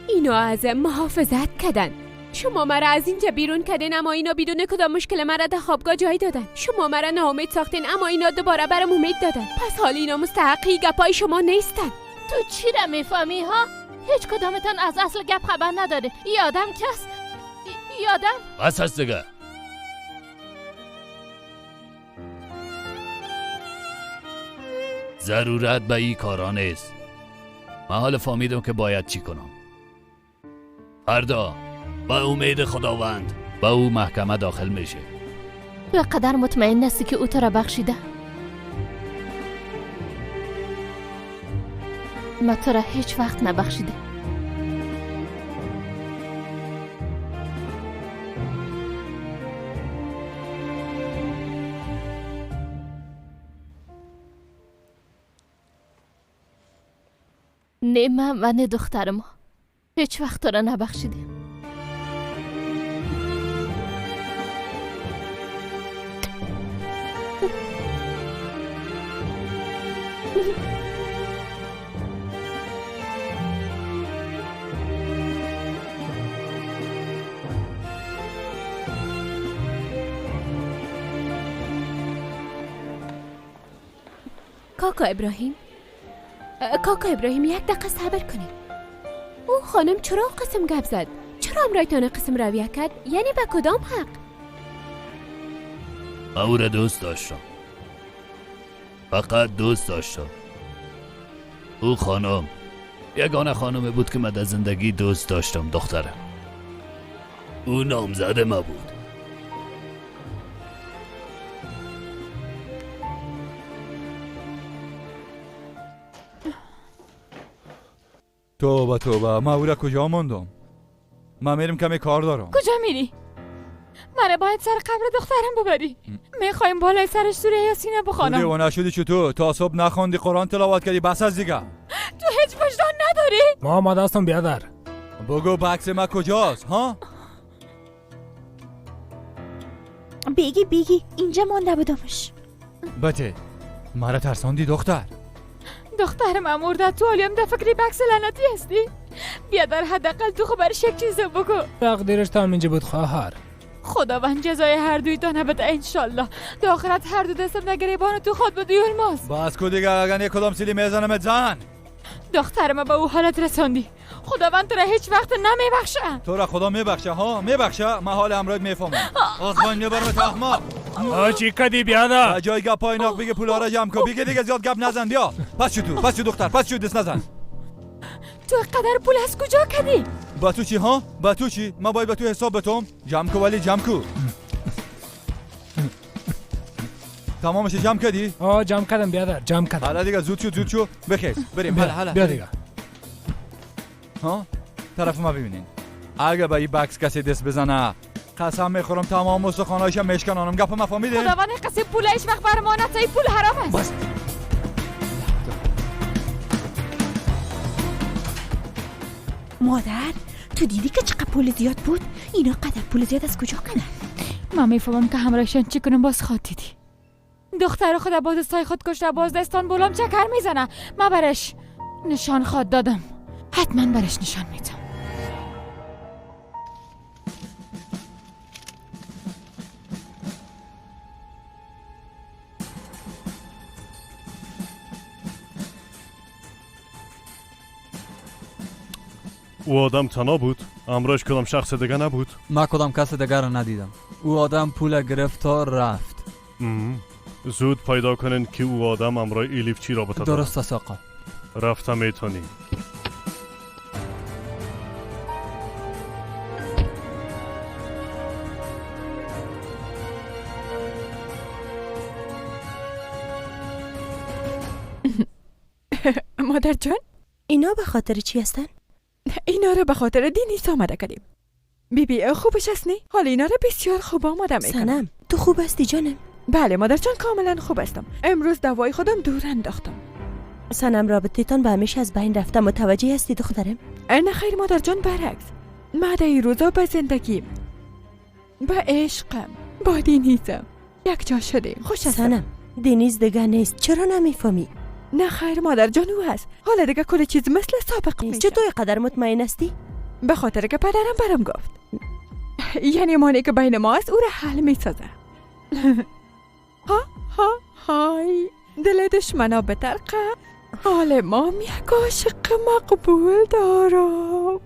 اینا ازم محافظت کردن. شما مرا از اینجا بیرون کردین اما اینا بدون کدام مشکل مرا در خوابگاه جای دادن. شما مرا ناامید ساختین اما اینا دوباره برام امید دادن. پس حالا اینا مستحقی گپای شما نیستن. تو چی را میفهمی ها؟ هیچ کدامتان از اصل گپ خبر نداره. ای آدم کس؟ ای آدم؟ بس هست دیگه. ضرورت به این کارا نیست. من حالا فهمیدم که باید چی کنم. فردا با امید خداوند با او محکمه داخل میشه. تو قدر مطمئن نستی که او تو را بخشیده؟ من تو را هیچ وقت نبخشیده. نه من و نه دختر ما هیچ وقت تو را نبخشیده. کاکا ابراهیم یک دقیقه صبر کنید. او خانم چرا قسم گپ زد؟ چرا امرایتان قسم رویه کرد؟ یعنی به کدام حق؟ او را دوست داشتم، فقط دوست داشتم. او خانم یگانه خانمی بود که من در زندگی دوست داشتم دخترم. او نامزد ما بود. توبه من او را کجا موندم؟ من میرم کمی کار دارم. کجا میری؟ من باید سر قبر دخترم ببری. میخوایم بالای سرش سوره یاسین بخوانم. دیوانه شدی چطور؟ تا صبح نخوندی قرآن تلاوت کردی بس از دیگه. تو هیچ وجدان نداری؟ ما آماده هستم بیادر. بگو بکس ما کجاست ها؟ بیگی اینجا مانده بودمش. بته مرا ترساندی دختر. دخترم مرده، تو حالیم ده فکری بکس لعنتی هستی؟ بیادر حداقل تو خبرش یک چیز بگو. تقدیرش تا اینجا بود خواهر. خداوند جزای هر دویتان بده انشالله. تا آخرت هر دو دستم نگریبان تو خود بدوی الماس. بس کو دیگه اگر یک کدام سیلی میزنم زن. دخترم به او حالت رساندی. خداوند تو را هیچ وقت نمیبخشه. تو را خدا میبخشه ها؟ میبخشه؟ من حال امروز میفهمم. آخوان میبرم تحمق. چی کدی بیادر؟ جای گپ پای ناق بگه پولا را جمع کن. بگه دیگه زیاد گپ نزن بیا. پس چو دختر پس چو دست نزن. تو قدر پول از کجا کدی؟ با تو چی ها؟ با تو چی؟ من باید با تو حساب بتوم؟ جمع کو ولی جمع کو. تمامش جمع کردی؟ جمع کردم بیادر جمع کردم. حالا دیگه زود شو بخیز بریم. حالا بیا دیگه. ها طرف ما ببینین. اگه با این بکس کسی دست بزنه قسم میخورم تمام استخوانایش میشکنانم. گپ ما فهمیدین؟ خداوند قسم پول هیچ وقت بر ما نتای پول حرام است. بس. مادر تو دیدی که چقدر پول زیاد بود؟ اینا قدر پول زیاد از کجا کنن؟ من میفهمم که همراهشان چی کنم. باز خود دیدی دختر خود باز استای خود کشته، باز دستان بولم چکر میزنه. من برش نشان خود دادم، حتما برش نشان میدم. او آدم تنها بود؟ امروز کدام شخص دیگه نبود؟ من کدام کس دیگر را ندیدم. او آدم پول گرفت و رفت. زود پیدا کنین که او آدم امروز ایلیف چی رابطه داره. درست است آقا. رفته میتونی. مادر جان اینا به خاطر چی هستن؟ اینا رو به خاطر دینیست آمده کردیم. بیبی خوبش هست نی؟ حال اینا رو بسیار خوب آماده میکنم. سنم تو خوب هستی جانم؟ بله مادر جان کاملا خوب هستم. امروز دوای خودم دور انداختم. سنم رابطه تان به همیشه از بین رفته. متوجه هستی دخترم؟ نه خیر مادر جان برعکس. من در این روزا به زندگیم به عشقم با دینیزم یک جا شدیم. خوش هستم. سنم دینیز دیگه نیست. چرا نمیفهمی؟ نه خیر مادر جان او هست. حالا دیگه کل چیز مثل سابق میشه. چطور قدر مطمئن هستی؟ به خاطر که پدرم برام گفت یعنی مانی که بین ما است او را حل میسازه. های دل دشمنا بترقه. حال ما یک عاشق مقبول دارم.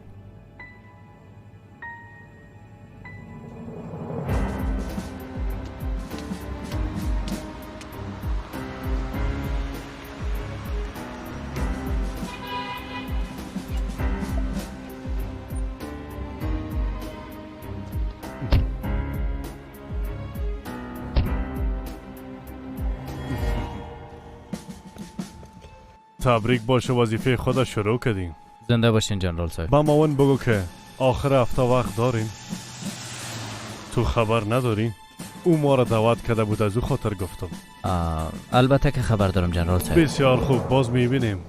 تبریک باشه، وظیفه خود شروع کردیم. زنده باشین جنرال صاحب. با ماون بگو که آخر هفته وقت داریم. تو خبر نداری؟ او ما را دعوت کرده بود، از او خاطر گفتم. البته که خبر دارم جنرال صاحب. بسیار خوب، باز میبینیم.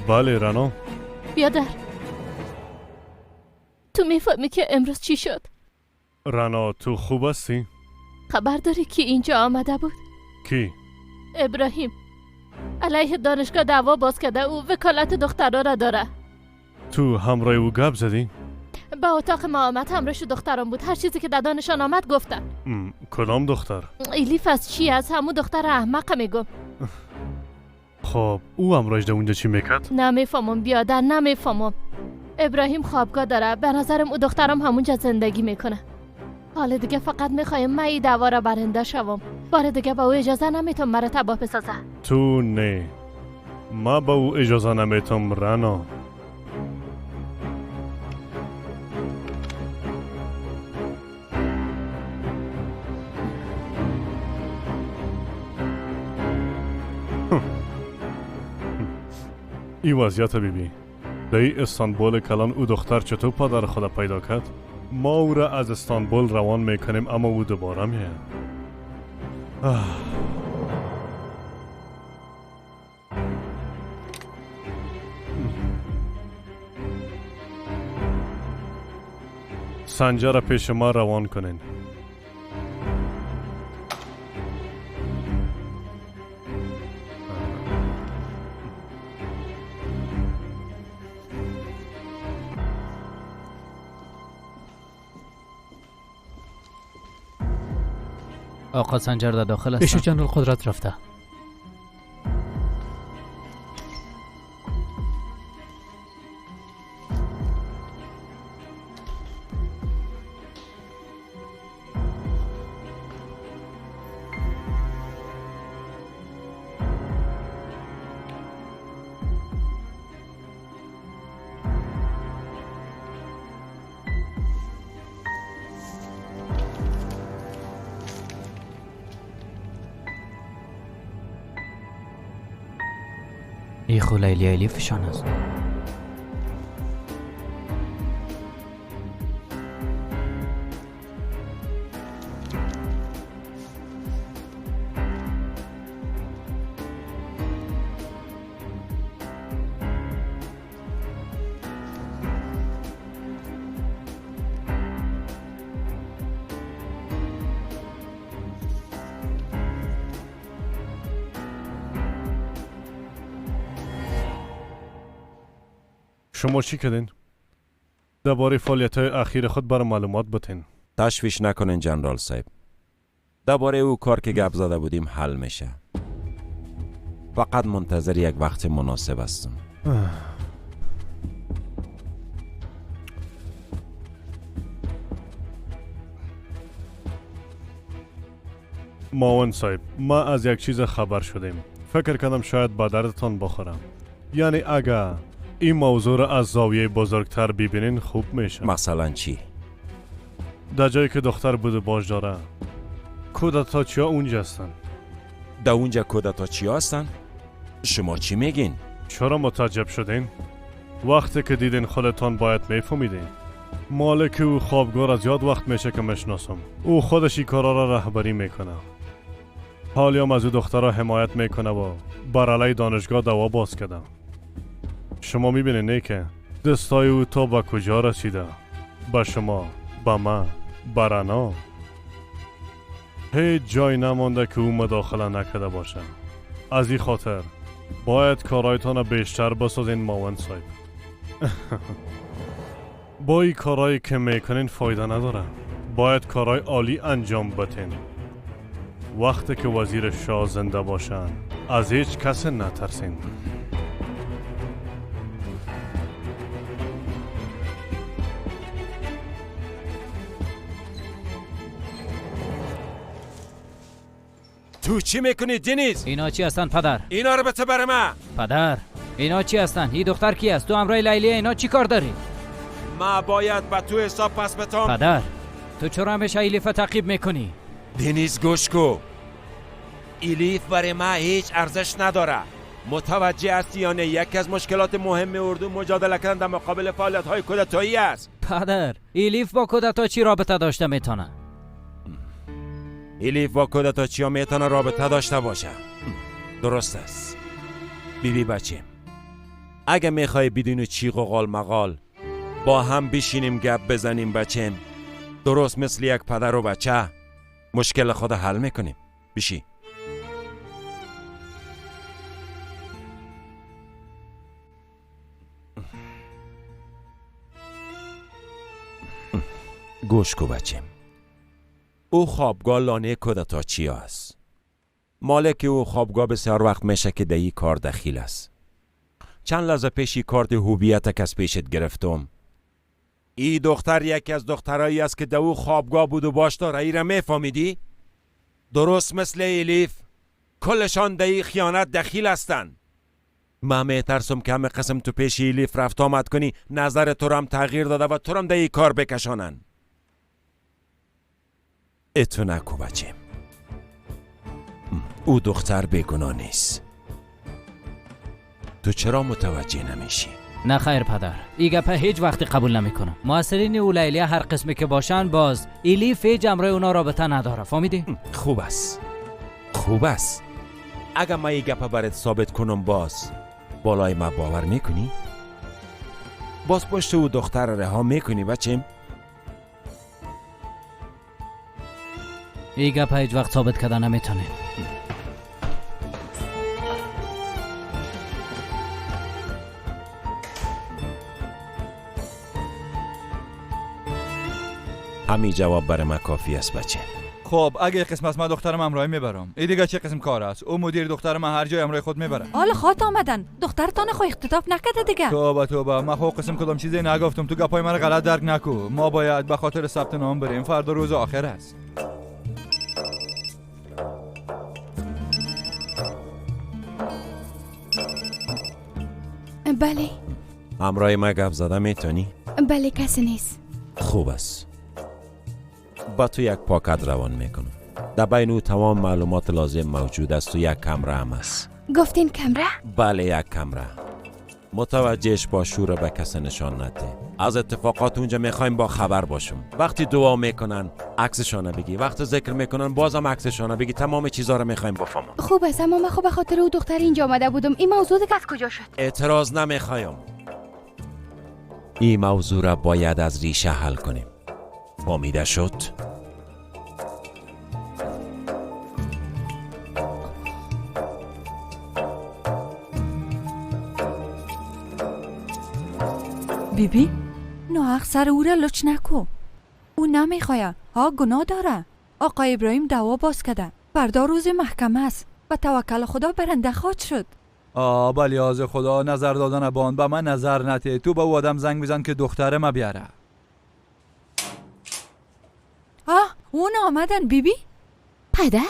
بله رنا. بیادر تو میفهمی که امروز چی شد؟ رنا تو خوب هستی؟ خبر داری کی اینجا آمده بود؟ کی؟ ابراهیم علیه دانشگاه دعوا باز کرده. او وکالت دخترها را داره. تو همراه او گپ زدی؟ به اتاق ما آمد، همراهش دختران بود. هر چیزی که در دانشان آمد گفتن. کدام دختر؟ ایلیف از چی؟ از همون دختر احمق میگم. خب او همراهش در اونجا چی میکرد؟ نمیفهمم بیادر، نمیفهمم. ابراهیم خوابگاه داره. به نظرم او دخترم همونجا زندگی میکنه. حالا دیگه فقط میخوایم من این دعوا را برنده شوم. بار دیگه به او اجازه نمیتونم مرا تباه بسازه. تو نه، ما به او اجازه نمیتونم رانا. این وضعیت بیبی در استانبول کلان او دختر چطور پدر خود پیدا کرد؟ ما او را از استانبول روان میکنیم اما او دوباره میاد. سنجر پیش ما روان کنین. آقا سنجر در داخل هستن. ایشو جنرال قدرت رفته. ای خو لیلی فشان است. شما چی کردین؟ درباره فعالیت‌های اخیر خود برای معلومات بتین. تشویش نکنین جنرال صاحب. درباره او کار که گپ زده بودیم حل میشه. فقط منتظر یک وقت مناسب هستم. معاون صاحب، ما از یک چیز خبر شدیم. فکر کردم شاید به دردتان بخورم. یعنی اگر این موضوع را از زاویه بزرگتر ببینین خوب میشه. مثلا چی؟ در جایی که دختر بوده باش داره، کودتاچیا اونجا هستن. در اونجا کودتاچیا هستن؟ شما چی میگین؟ چرا متعجب شدین؟ وقتی که دیدین خودتان باید میفهمیدین. مالک او خوابگاه از یاد وقت میشه که میشناسم. او خودش این کارا را رهبری میکنه. حالی هم از او دختر را حمایت میکنه و بر علیه دانشگاه دعوا باز کرده. شما میبینین نه که دستای او تا به کجا رسیده؟ به شما، به من، به رنا. هیچ جای نمانده که او مداخله نکرده باشه. از این خاطر باید کارایتان بیشتر بسازین معاون صاحب. با این کارایی که میکنین فایده نداره. باید کارای عالی انجام بدین. وقتی که وزیر شاه زنده باشن از هیچ کس نترسین. تو چی میکنی دنیز؟ اینا چی هستن پدر؟ اینا رو بده بر من. پدر اینا چی هستن؟ این دختر کی است؟ تو همراه لیلی اینا چی کار داری؟ ما باید به تو حساب پس بتام. پدر تو چرا همیشه ایلیف تعقیب میکنی؟ دنیز گوش کو. ایلیف برای ما هیچ ارزش نداره. متوجه هستی یا نه؟ یکی از مشکلات مهم اردو مجادله کردن در مقابل فعالیت‌های کودتایی است. پدر ایلیف با کودتا چی رابطه داشته میتونه؟ ایلیف با کودتاچیا میتونه رابطه داشته باشه. درست است. بیبی بچه، اگه میخوای بدون چیق و قال مقال با هم بشینیم گپ بزنیم بچم، درست مثل یک پدر و بچه مشکل خود حل میکنیم. بشی. گوش کو بچم. او خوابگاه لانه کودتاچیا است. مالک او خوابگاه بسیار وقت میشه که در این کار دخیل است. چند لحظه پیشی کارت هویتک از پیشت گرفتم. ای دختر یکی از دخترایی است که دو خوابگاه بود و باش داره. ای را میفهمیدی؟ درست مثل الیف کلشان دهی خیانت دخیل هستن. من میترسم که همه قسم تو پیش الیف رفت آمد کنی نظر تو هم تغییر داده و تو هم دهی کار بکشانن. اتو نکو بچیم، او دختر بیگناه نیست. تو چرا متوجه نمیشی؟ نه خیر پدر، این گپ هیچ وقتی قبول نمیکنم. موثرین او لیلی هر قسمی که باشن باز الیف هیچ امرای اونا رابطه نداره. فهمیدی؟ خوب است، خوب است. اگر من این گپ برات ثابت کنم باز بالای ما باور میکنی؟ باز پشت او دختر رها میکنی بچیم؟ این گپ هیچ وقت ثابت کردن نمیتونه. همین جواب برای من کافی است بچه. خب اگه قسمت من دخترم امرای میبرم. این دیگه چه قسم کار است؟ او مدیر دختر من هر جای امرای خود میبره. حالا خاط آمدن دخترتان خو اختطاف نکرده دیگه. توبه من خو قسم کدام چیزی نگفتم. تو گپای من غلط درک نکو. ما باید به خاطر ثبت نام بریم. فردا روز آخر است. بله. امرای ما گپ زده میتونی؟ بله کسی نیست. خوب است. با تو یک پاکت روان میکنم. در بین او تمام معلومات لازم موجود است و یک کمره هم است. گفتین کمره؟ بله یک کمره. متوجهش با شور به کس نشان نده. از اتفاقات اونجا میخوایم با خبر باشم. وقتی دعا میکنن عکسشان بگی، وقتی ذکر میکنن بازم عکسشان بگی. تمام چیزا رو میخوایم بفهمم. خوب است اما من خب به خاطر او دختر اینجا آمده بودم. این موضوع دیگه از کجا شد؟ اعتراض نمیخوایم. این موضوع را باید از ریشه حل کنیم. فهمیده شد؟ بیبی ناحق سر او را لچ نکو. او نمیخواه. ها گناه داره. آقای ابراهیم دعوا باز کرده. فردا روز محکمه است و توکل خدا برنده خواهد شد. بلی از خدا نظر دادن بان به من نظر نته. تو به او آدم زنگ بزن که دختره ما بیاره. اون آمدن بیبی؟ پدر؟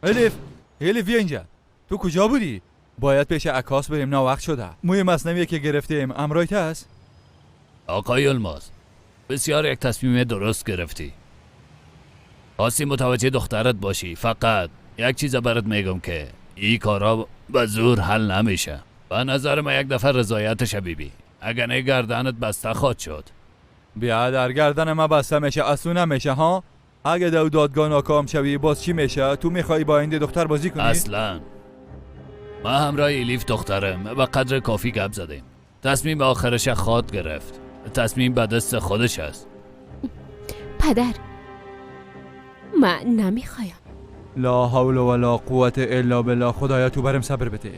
الیف بیا اینجا. تو کجا بودی؟ باید پیش عکاس بریم، نه وقت شده. موی مصنوی که گرفتیم امرایت هست؟ آقای الماس بسیار یک تصمیم درست گرفتی. خاصی متوجه دخترت باشی. فقط یک چیز برات میگم که این کارا به زور حل نمیشه. به نظر من یک دفعه رضایتش بیبی. اگر نه گردنت بسته خواهد شد. بیا در گردن ما بسته میشه اصلا نمیشه ها. اگه دو دادگاه ناکام شوی باز چی میشه؟ تو میخوای با این دختر بازی کنی؟ اصلا ما همراه الیف دخترم و قدر کافی گپ زدیم. تصمیم آخرش خواهد گرفت. تصمیم به دست خودش است. پدر من نمیخوایم. لا حول ولا قوت الا بالله. خدایا تو برم صبر بده.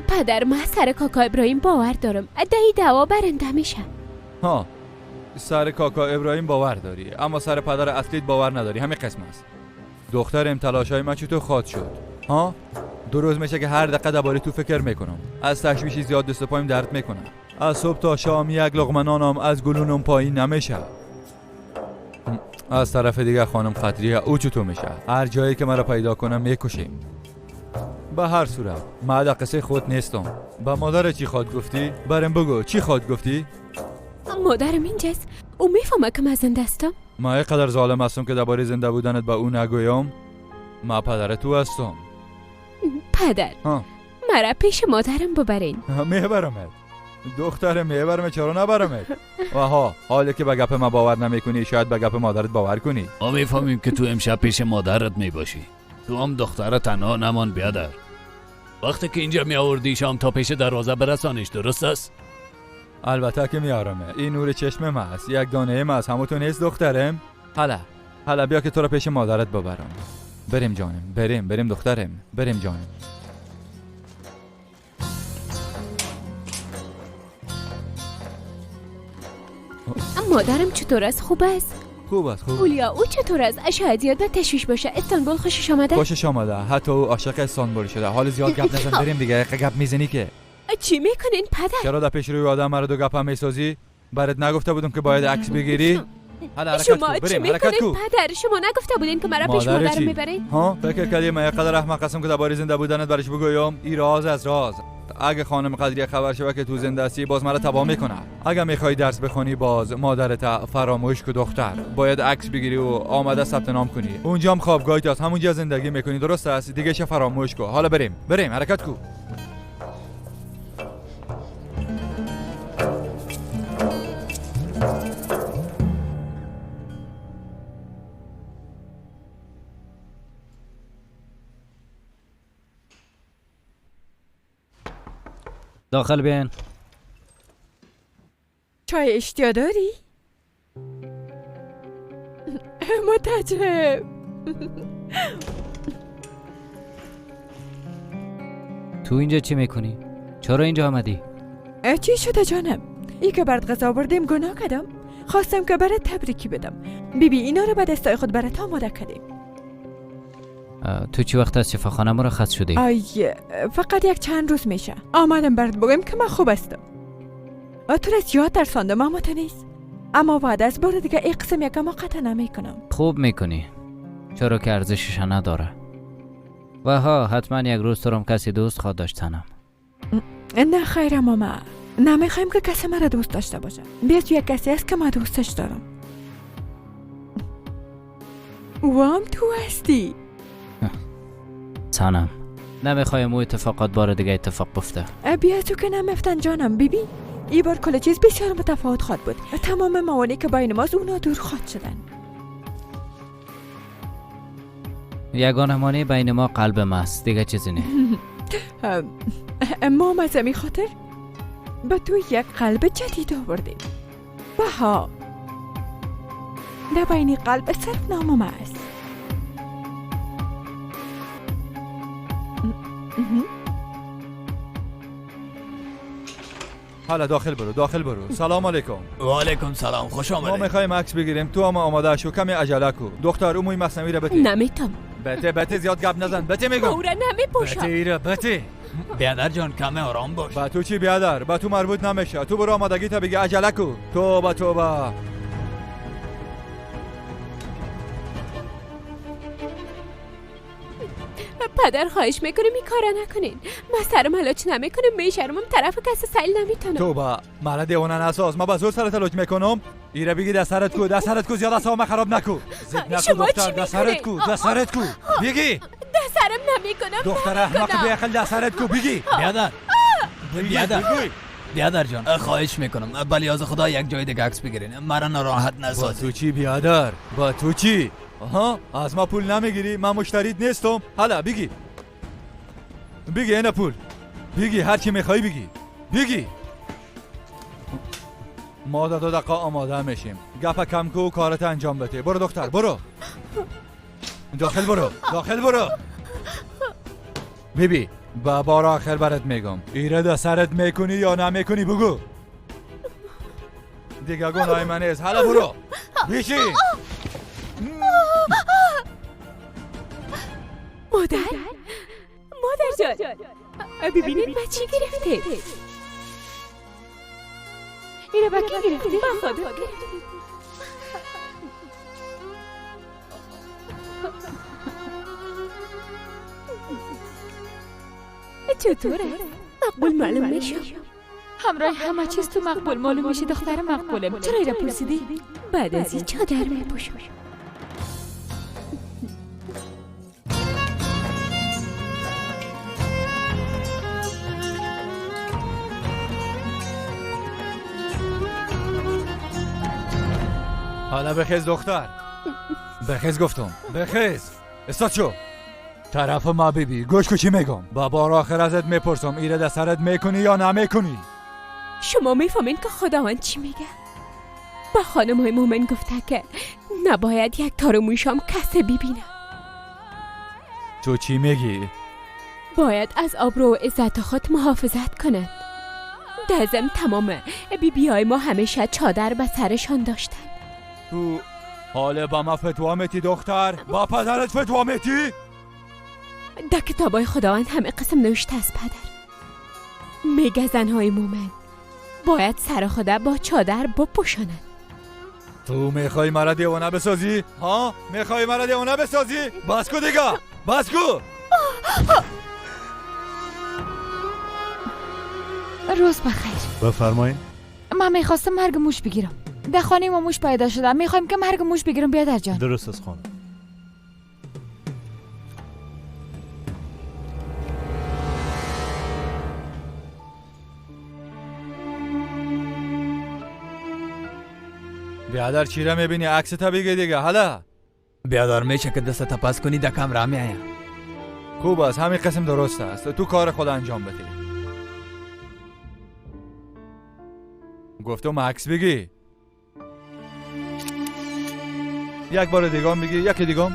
پدر من سر کاکا ابراهیم باور دارم. دهی دعوا برنده میشه. ها سر کاکا ابراهیم باور داری اما سر پدر اصلیت باور نداری. همین قسم است. دخترم تلاشای من چطور خواهد شد؟ ها دو روز میشه که هر دقیقه درباره تو فکر میکنم. از تشویشی زیاد دست پایم درد میکنه. از صبح تا شام یک لقمه نانم از گلونم پایین نمیشه. از طرف دیگه خانم قدریه او چطور میشه؟ هر جایی که مرا پیدا کنم میکشیم. به هر صورت من در قصه خود نیستم. با مادر چی خواد گفتی؟ برم بگو چی خواد گفتی؟ مادرم اینجاست. او میفهمه که من زنده هستم. ما اینقدر ظالم هستم که درباره زنده بودنت به او نگویم. ما پدر تو هستم. پدر مرا پیش مادرم ببرین. میبرمت دخترم، میبرمت. چرا نبرمت؟ و حالی که به گپ ما باور نمیکنی شاید به گپ مادرت باور کنی. ما میفهمیم که تو امشب پیش مادرت میباشی. تو هم دختر تنها نمان بیادر. وقتی که اینجا میآوردی شام تا پیش دروازه برسانیش، درست است؟ البته که میارمه. این نور چشم ما است. یک دانه ما از همون نیست دخترم. حالا بیا که تو را پیش مادرت ببرم. بریم جانم. بریم دخترم. بریم جانم. مادرم چطور است؟ خوب است؟ خوب است خوب. اولیا او چطور است؟ شاید زیاد به تشویش باشه. استانبول خوشش آمده؟ خوشش آمده. حتی او عاشق استانبول شده. حال زیاد گپ نزن بریم دیگه. گپ میزنی که. چی میکنین پدر؟ چرا در پیش روی آدم مرا دو گپ هم میسازی؟ برات نگفته بودم که باید عکس بگیری؟ شما چی میکنین پدر؟ شما نگفته بودین که مرا پیش مادر میبرین؟ ها فکر کردی من یقدر احمق هستم که درباره زنده بودنت برش بگویم؟ این راز از راز. اگه خانم قدریه خبر شود که تو زنده هستی باز مرا تباه میکنه. اگه میخوای درس بخونی باز مادرت فراموش کو دختر. باید عکس بگیری و آماده ثبت نام کنی. اونجا هم خوابگاهت هست، همونجا زندگی میکنی، درست است؟ دیگه چه فراموش کو. حالا بریم حرکت کو. داخل بیاین. چای اشتیا داری؟ متعجب. تو اینجا چی میکنی؟ چرا اینجا آمدی؟ چی شده جانم؟ ای که برات غذا بردیم گناه کردم. خواستم که برات تبریکی بدم. بیبی اینا رو به دستای خود برات آماده کردیم. تو چی وقت از شفاخانه مرخص شدی؟ فقط یک چند روز میشه. آمدم برات بگم که من خوب هستم. تو را زیاد ترساندم اما تو نیست. اما بعد از بار دیگه این قسم یکم قطع نمیکنم. خوب میکنی، چرا که ارزشش نداره. و ها حتما یک روز تو رو کسی دوست خواد داشتنم. نه خیر ماما، نمیخوایم که کسی مرا دوست داشته باشه. بیاد یک کسی هست که من دوستش دارم. وام تو هستی. سانم نمیخوایم او اتفاقات بار دیگه اتفاق بفته. بیا تو که نمیفتن جانم. بیبی ای بار کل چیز بسیار متفاوت خواد بود. تمام موانعی که بین ما اونا دور خواد شدن. یگانه مانع بین ما قلب ماست، دیگه چیزی نه. ما مزمی خاطر به تو یک قلب جدید آوردیم. بها در بین قلب صرف نام ما است. حالا داخل برو. سلام علیکم. و علیکم سلام، خوش آمدید. ما میخوایم عکس بگیریم، تو هم آماده شو، کمی عجله کو. دختر موی مصنوعی را بتی. نمیتونم. بته زیاد گپ نزن. بته میگم. او را نمیپوشم. بته. بیادر جان کمی آرام باش. با تو چی بیادر؟ با تو مربوط نمیشه. تو برو آمادگی تا بگی عجله کو. توبه. پدر خواهش میکنم این کارا نکنین. من سرم حلاج نمیکنم، میشرمم طرف کسی سیل نمیتونم. توبه مرا دیوانه نساز. ما با زور سرت حلاج میکنم. ایره بگی دسترت کو زیاد اصلا خراب نکو. زد نکو دختر، دسترت کو بگی. دسترم نمیکنم. دختر احمق بی عقل دسترت کو بگی. بیادر جان خواهش میکنم با لیاز خدا یک جای دیگه عکس بگیرین، مرا ناراحت نسازید. با تو چی بیادر؟ با تو چی؟ آها از ما پول نمیگیری؟ من مشتریت نیستم. حالا بگی این پول بگی، هر چی میخوای بگی. ما دو دقیقه آماده میشیم. گپ کم کو، کارت انجام بده. برو دختر برو. داخل برو. بیبی با بار آخر برات میگم، ایره دا سرت میکنی یا نمیکنی بگو. دیگه گناه من نیست. حالا برو بیشی. مادر جان ببینید من چی گرفته. اینو با کی گرفتی؟ من خودم گرفتم. چطوره؟ مقبول معلوم میشه؟ همراه همه چیز تو مقبول معلوم میشه. دختر مقبولم. چرا ایره پرسیدی؟ بعد از این چادر میپوشم. حالا بخیز دختر. بخیز گفتم. بخیز. استاد شو. طرف ما بیبی گوش کو چی میگم. با بار آخر ازت میپرسم ایره در سرت میکنی یا نمیکنی؟ شما میفهمین که خداوند چی میگه؟ با خانم‌های مومن گفته که نباید یک تار موشام کسی ببینه. تو چی میگی؟ باید از آبرو و عزت خود محافظت کند. در ضمن تمام بی‌های ما همیشه چادر به سرشان داشتن. حالا با ما فتوا میتی دختر؟ با پدرت فتوا میتی؟ در کتابای خداوند همه قسم نوشته است پدر. میگه زنهای مومن باید سر خدا با چادر بپوشانند. تو میخوای مرا دیوانه بسازی؟ ها؟ میخوای مرا دیوانه بسازی؟ بس کو دیگه! بس کو! روز بخیر. بفرمایید. من میخواستم مرگ موش بگیرم. در خانه ما موش پیدا شده. میخوایم که مرگ موش بگیرم بیادر جان. درست است خانم. بیادر چی را میبینی؟ عکس تا بگی دیگه حالا. بیادر میشه که دست پس کنی در کمره میایم. خوب است، همین قسم درست است. تو کار خود انجام بده. گفتم عکس بگی. یک بار دیگه بگی، یکی دیگه.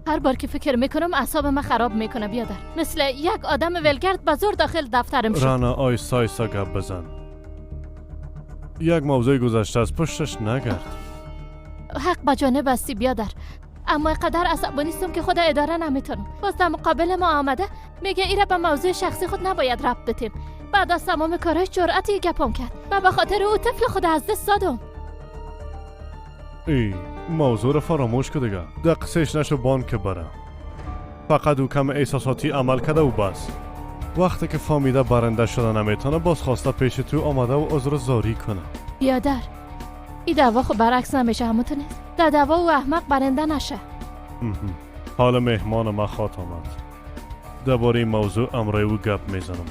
هر بار که فکر میکنم اعصاب من خراب میکنه بیادر. مثل یک آدم ولگرد به زور داخل دفترم شد. رانا آیستا آیستا گپ بزن. یک موضوع گذشته از پشتش نگرد. حق به جانب هستی بیادر، اما اینقدر عصبانی نیستم که خود اداره نمیتونم. باز در مقابل ما آمده میگه ایره به موضوع شخصی خود نباید ربط بدیم. بعد از تمام کارش جرأتی گپم کرد و به خاطر او طفل خود از دست دادم. ای موضوع رو فراموش که دیگه. در قصهش نشو بان که بره. فقط او کم احساساتی عمل کرده و بس. وقتی که فهمیده برنده شده نمیتونه باز خواسته پیش تو آمده و عذر زاری کنه. بیادر این دعوا خب برعکس نمیشه همونتونه. در دعوا و احمق برنده نشه. حالا مهمان ما خواهد آمد. درباره این موضوع امروی او گپ میزنم.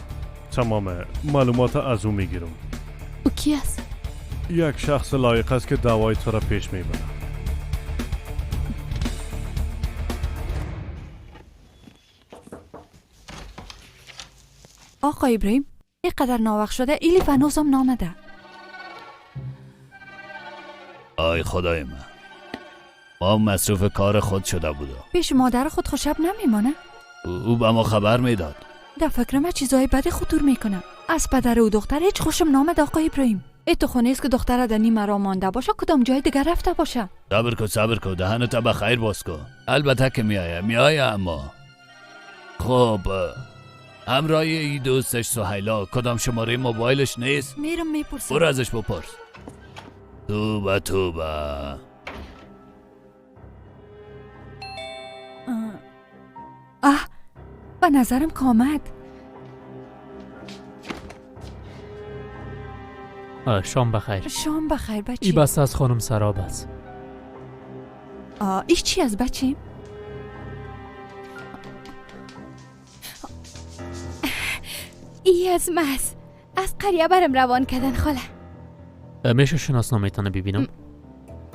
تمام معلومات از او میگیرم. او کی است؟ یک شخص لایق است که دعوای تو را پیش میبره. آقا ابراهیم اینقدر ناوقت شده ایلیف هنوزم نامده. آی خدای من، ما مصروف کار خود شده بودم. پیش مادر خود خوشب نمیمانه؟ او به ما خبر میداد. در فکر من چیزای بدی خطور میکنه. از پدر و دختر هیچ خوشم نامد آقا ابراهیم. ای تو خونه است که دختر در نیمه را مانده باشه، کدام جای دیگر رفته باشه. صبر کن دهنت به خیر باز کن. البته که میایه اما خب همراه ای دوستش سهیلا کدام شماره موبایلش نیست؟ میرم میپرسم. برو ازش بپرس. توبه به نظرم کامد. شام بخیر. شام بخیر بچی. ای بس از خانم سراب است. ایش چی از بچی؟ ای از ماست. از قریه برم روان کردن خاله. میشه شناسنامه‌تان ببینم؟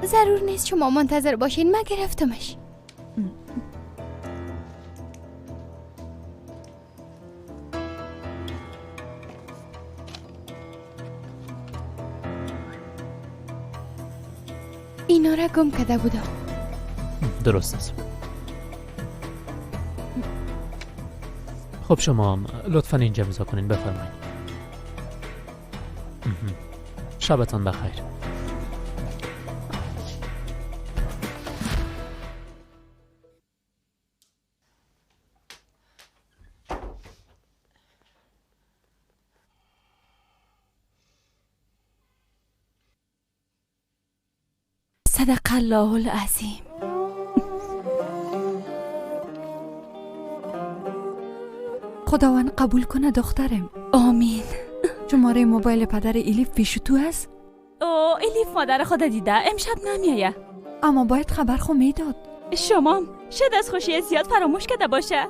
ضرور نیست شما منتظر باشین، من گرفتمش. اینا را گم کرده بودم. درست است. خب شما لطفاً اینجا امضا کنین. بفرمایید. شبتان بخیر. صدق الله العظیم. خداوند قبول کنه دخترم. آمین. شماره موبایل پدر ایلیف پیش تو هست؟ ایلیف مادر خود دیده امشب نمیایه. اما باید خبر خو میداد. شما شاید از خوشی زیاد فراموش کرده باشه.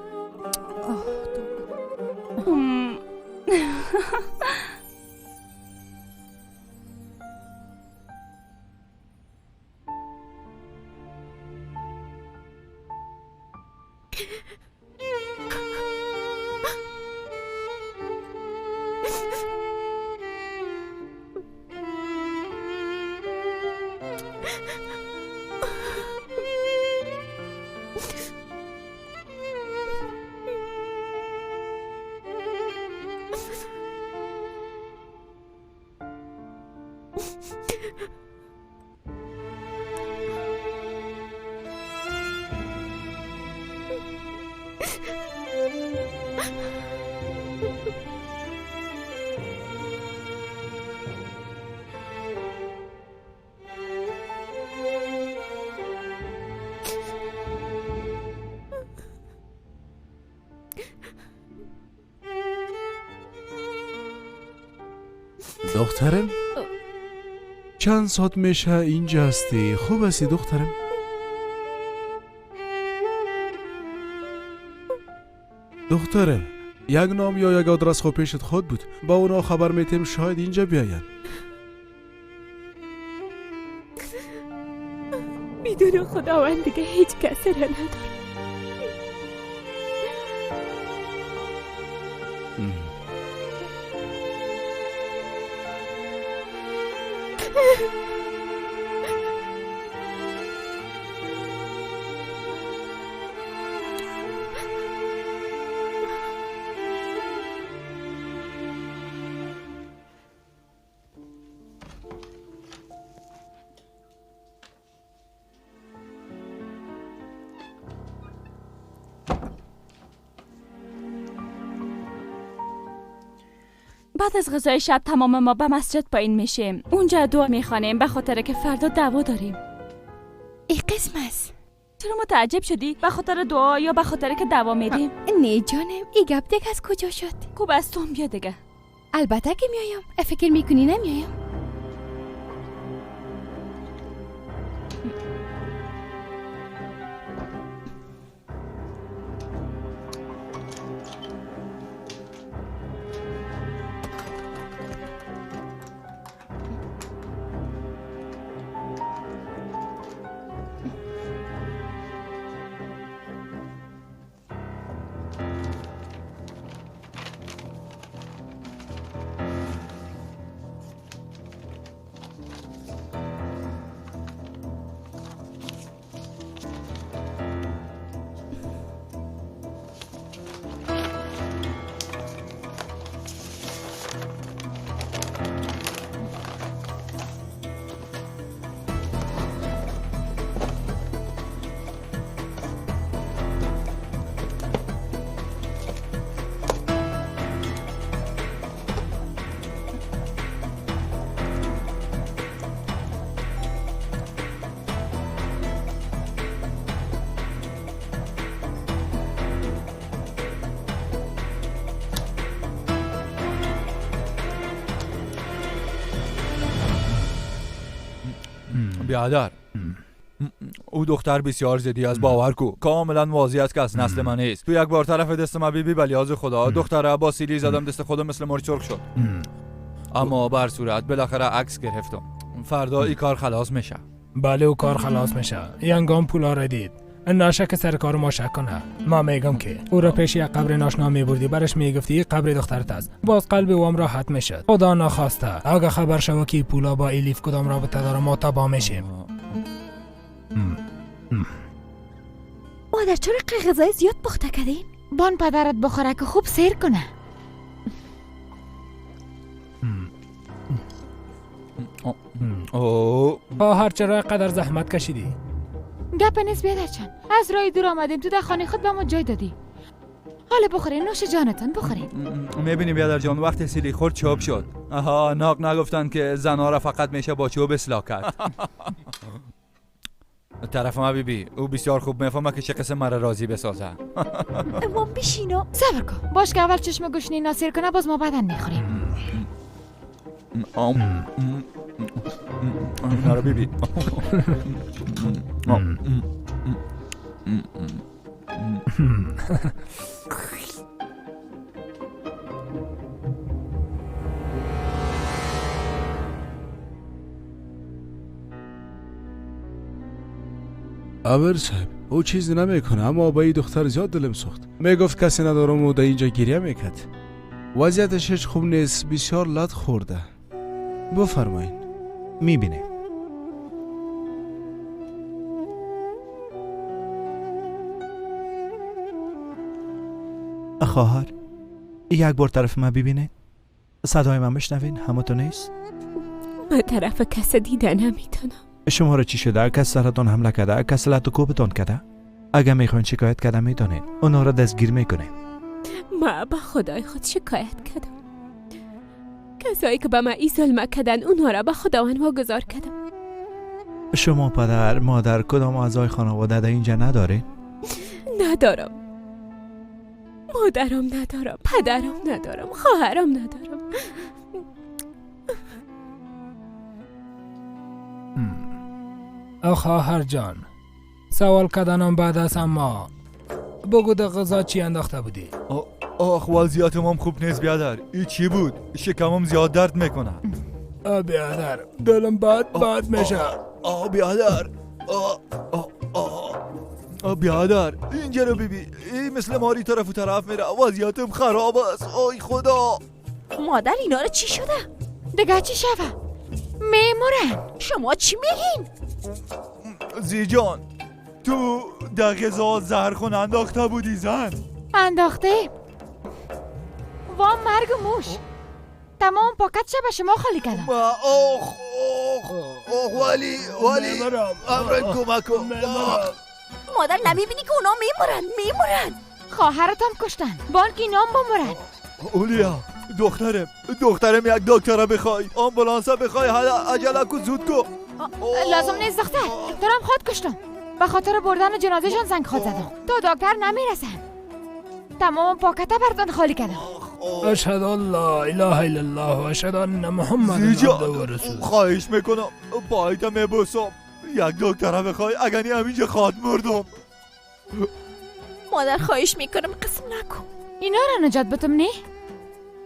دخترم چند ساعت میشه اینجا هستی؟ خوب هستی دخترم؟ دخترم یک نام یا یک آدرس خوب پیشت خود بود، با اونا خبر میتیم شاید اینجا بیاین. بدون خداوند دیگه هیچ کسی را ندارم. بعد از غذای شب تمام ما به مسجد پایین میشیم. اونجا دعا میخوانیم به خاطر که فردا دعوا داریم. این قسم است. چرا متعجب شدی؟ به خاطر دعا یا به خاطر که دعوا میدیم؟ نه جانم، این گپ دیگه از کجا شد؟ خوب از تو هم بیا دیگه. البته که میایم. فکر میکنی نمیایم؟ بیادر او دختر بسیار زدی از باور کو، کاملا واضح است که از نسل من نیست. تو یک بار طرف دست ما بیبی بلیاز خدا دختره با سیلی زدم دست خودم مثل مار چرخ شد. اما بر صورت بالاخره عکس گرفتم. فردا این کار خلاص میشه. بله او کار خلاص میشه. ینگام پولا را دید. ناشه که سر کار ما شک کنه. ما میگم که او را پیش یک قبر ناشنا میبردی، برش میگفتی این قبر دخترت است. باز قلب اوام راحت میشد. خدا نخواسته اگه خبر شوه که پولا با الیف کدام رابطه داره ما تبا میشیم. مادر چرا غذای زیاد پخته کردین؟ بان پدرت بخوره که خوب سیر کنه. خواهر چرا قدر زحمت کشیدی؟ گپ نیست بیادرچن، از راه دور آمدیم، تو در خانه خود به ما جای دادی. حالا بخورین، نوش جانتان بخورین. میبینی بیادر جان وقتی سیلی خورد چوب شد. آها ناق نگفتن که زنها را فقط میشه با چوب اصلاح کرد. طرف ما بیبی او بسیار خوب میفهمه که چه قسم مرا راضی بسازه. اما بشینو صبر کن، باش که اول چشم گوشنی ناسیر کنه، باز ما بعدن میخوریم. نارا بیبی ابر صاحب او چیزی نمیکنه، اما با این دختر زیاد دلم سوخت. میگفت کسی ندارم و در اینجا گریه میکرد. وضعیتش هیچ خوب نیست، بسیار لط خورده. بفرمایین. میبینه خواهر یک بار طرف من ببینه، صدای من بشنوین. همه تو نیست؟ من طرف کس دیده نمیتونم. شما را چی شده؟ کس سرتان حمله کرده؟ کس لط و کوبتان کرده؟ اگر میخواین شکایت کرده میتونین، اونا را دستگیر میکنین. ما با خدای خود شکایت کردم. کسایی که به من ای ظلم کردن اونها را به خداوند واگذار کردم. شما پدر، مادر، کدام اعضای خانواده در اینجا ندارین؟ ندارم. مادرم ندارم، پدرم ندارم، خواهرم ندارم. خواهر جان، سوال کردنم بعد از اما بگو در غذا چی انداخته بودی؟ آخ وضعیتم هم خوب نیست بیادر. این چی بود؟ شکمم زیاد درد میکنه. بیادر دلم بد میشه. بیادر بیادر اینجا رو ببین، این مثل ماری طرف و طرف میره. وضعیتم خراب است. آی خدا. مادر اینا رو چی شده؟ دیگه چی شده؟ میمورن. شما چی میگین؟ زیجان تو در غذا زهرخون انداخته بودی زن؟ انداخته؟ وا مرگ موش. تمام پاکت به شما خالی کردم. آخ ولی امرن کمک کن. مادر نمیبینی که اونا میمورن. خواهرتم کشتن. بانکی نام بمورن. اولیا دخترم یک دکتر بخوای، آمبولانس بخوای، عجله کو زود کو. لازم نیست دختر، دارم خود کشتم. به خاطر بردن جنازه‌شان زنگ خود زدم. تو دکتر نمیرسن. تمام پاکت براتون خالی کردم. اشهد ان لا اله الا الله و اشهد ان محمد عبده و رسول. خواهش میکنم پایت میبوسم، یک دکتر بخوای، اگر نی همینجا خود مردم. مادر خواهش میکنم قسم نکن. اینا را نجات بدم نه؟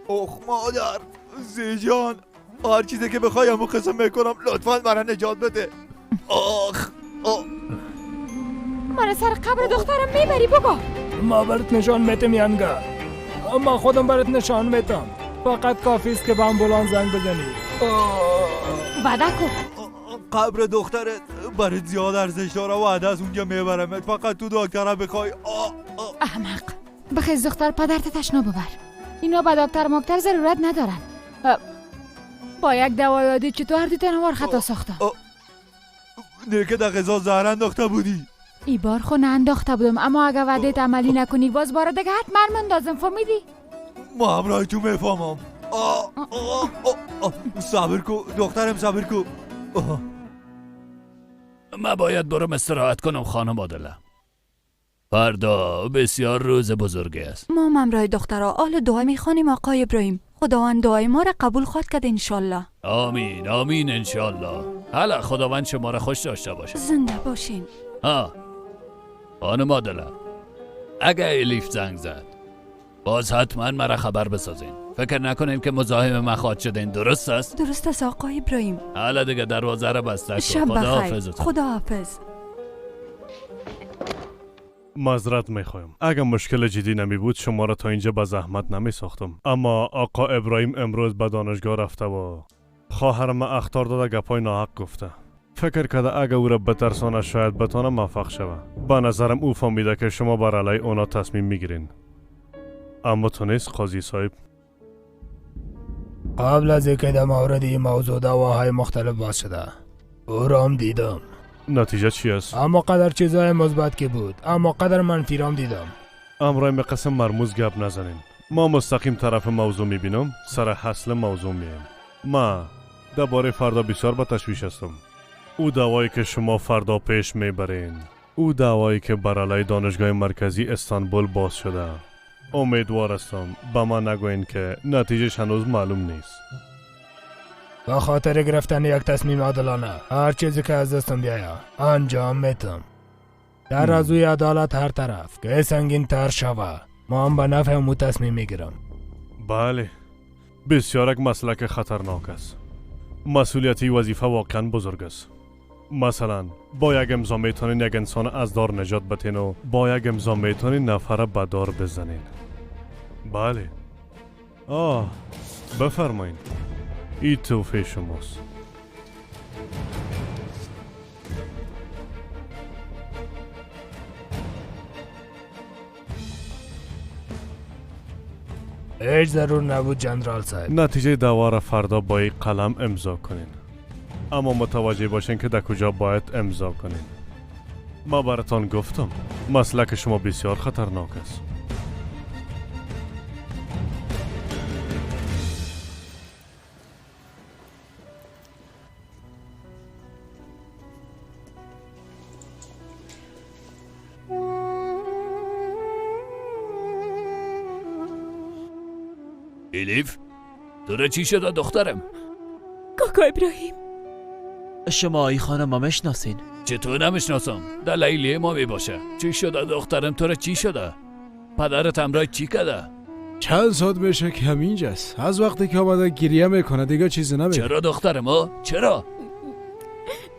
اوخ مادر، زیجان هر چیزی که بخوای همون قسم میکنم، لطفاً مرا نجات بده. آخ من سر قبر دخترم میبری بگو. ما برات نشان میتم ینگا، ما خودم برات نشان میتم. فقط کافی است که به آمبولانس زنگ بزنی. وعده کن. قبر دخترت برات زیاد ارزش داره، وعده از اونجا میبرمت. فقط تو دکتر بخوای. احمق. بخیز دختر پدرت تشنا ببر. اینا به دکتر مکتر ضرورت ندارن. با یک دوایادی چطور دیدن هوار خطا ساختم. نه که در غذا زهر انداخته بودی. ای بار خو نه انداخته بودم، اما اگه وعدت عملی نکنی باز بار دیگه حتما مندازم. فهمیدی؟ ما همراه تو میفهمم. صبر کو دخترم، صبر کو. من باید برم استراحت کنم خانم عادله. فردا بسیار روز بزرگی است. ما همراه دخترها آل دعا میخوانیم آقای ابراهیم. خداوند دعای ما را قبول خواهد کرد انشالله. آمین آمین انشالله. حالا خداوند شما را خوش داشته باشه. زنده باشین. خانم عادله، اگه الیف زنگ زد باز حتما مرا خبر بسازین. فکر نکنین که مزاحم من خواهد شدین. درست است؟ درست است آقای ابراهیم. حالا دیگه دروازه را بسته کن. شب بخیر. خداحافظ. معذرت میخوایم. اگر مشکل جدی نمی بود شما را تا اینجا به زحمت نمی ساختم. اما آقا ابراهیم امروز به دانشگاه رفته و خواهرم اخطار داده، گپای ناحق گفته. فکر کرده اگر او را بترسانه شاید بتانه موفق شوه. به نظرم او فهمیده که شما بر علیه اونا تصمیم میگیرین. اما تو نیست قاضی صاحب. قبل از اینکه در مورد این موضوع دعواهای مختلف باز شده، او را هم دیدم. نتیجه چی است؟ اما قدر چیزای مثبت که بود، اما قدر منفی را هم دیدم. امرای قسم مرموز گپ نزنین. ما مستقیم طرف موضوع میبینم، سر حاصل موضوع میایم. ما درباره فردا بسیار با تشویش هستم. او دعوایی که شما فردا پیش میبرین، او دعوایی که بر علیه دانشگاه مرکزی استانبول باز شده، امیدوار هستم به من نگوین که نتیجهش هنوز معلوم نیست. با خاطر گرفتن یک تصمیم عادلانه هر چیزی که از دستم بیاید انجام میتم. در رازوی عدالت هر طرف که سنگین تر شوه، ما هم به نفع مو تصمیم میگیرم. بله، بسیار یک مسلک خطرناک است. مسئولیتی وظیفه واقعا بزرگ است. مثلا با یک امضا میتونین یک انسان از دار نجات بدین و با یک امضا میتونین نفر به دار بزنین. بله. بفرمایین. این توفیق شماست. هیچ ضرور نبود جنرال صاحب. نتیجه دعوا را فردا با یک قلم امضا کنین. اما متوجه باشین که در کجا باید امضا کنین. ما براتان گفتم مسلک شما بسیار خطرناک است. الیف تو را چی شده دخترم؟ کاکا ابراهیم شما ای خانم ما مشناسین؟ چطور نمیشناسم؟ دلیلی ما می باشه. چی شده دخترم؟ تو را چی شده؟ پدرت همراه چی کرده؟ چند ساعت میشه که همینجاست. از وقتی که آمده گریه میکنه دیگه چیزی نمیگه. چرا دخترم ها؟ چرا؟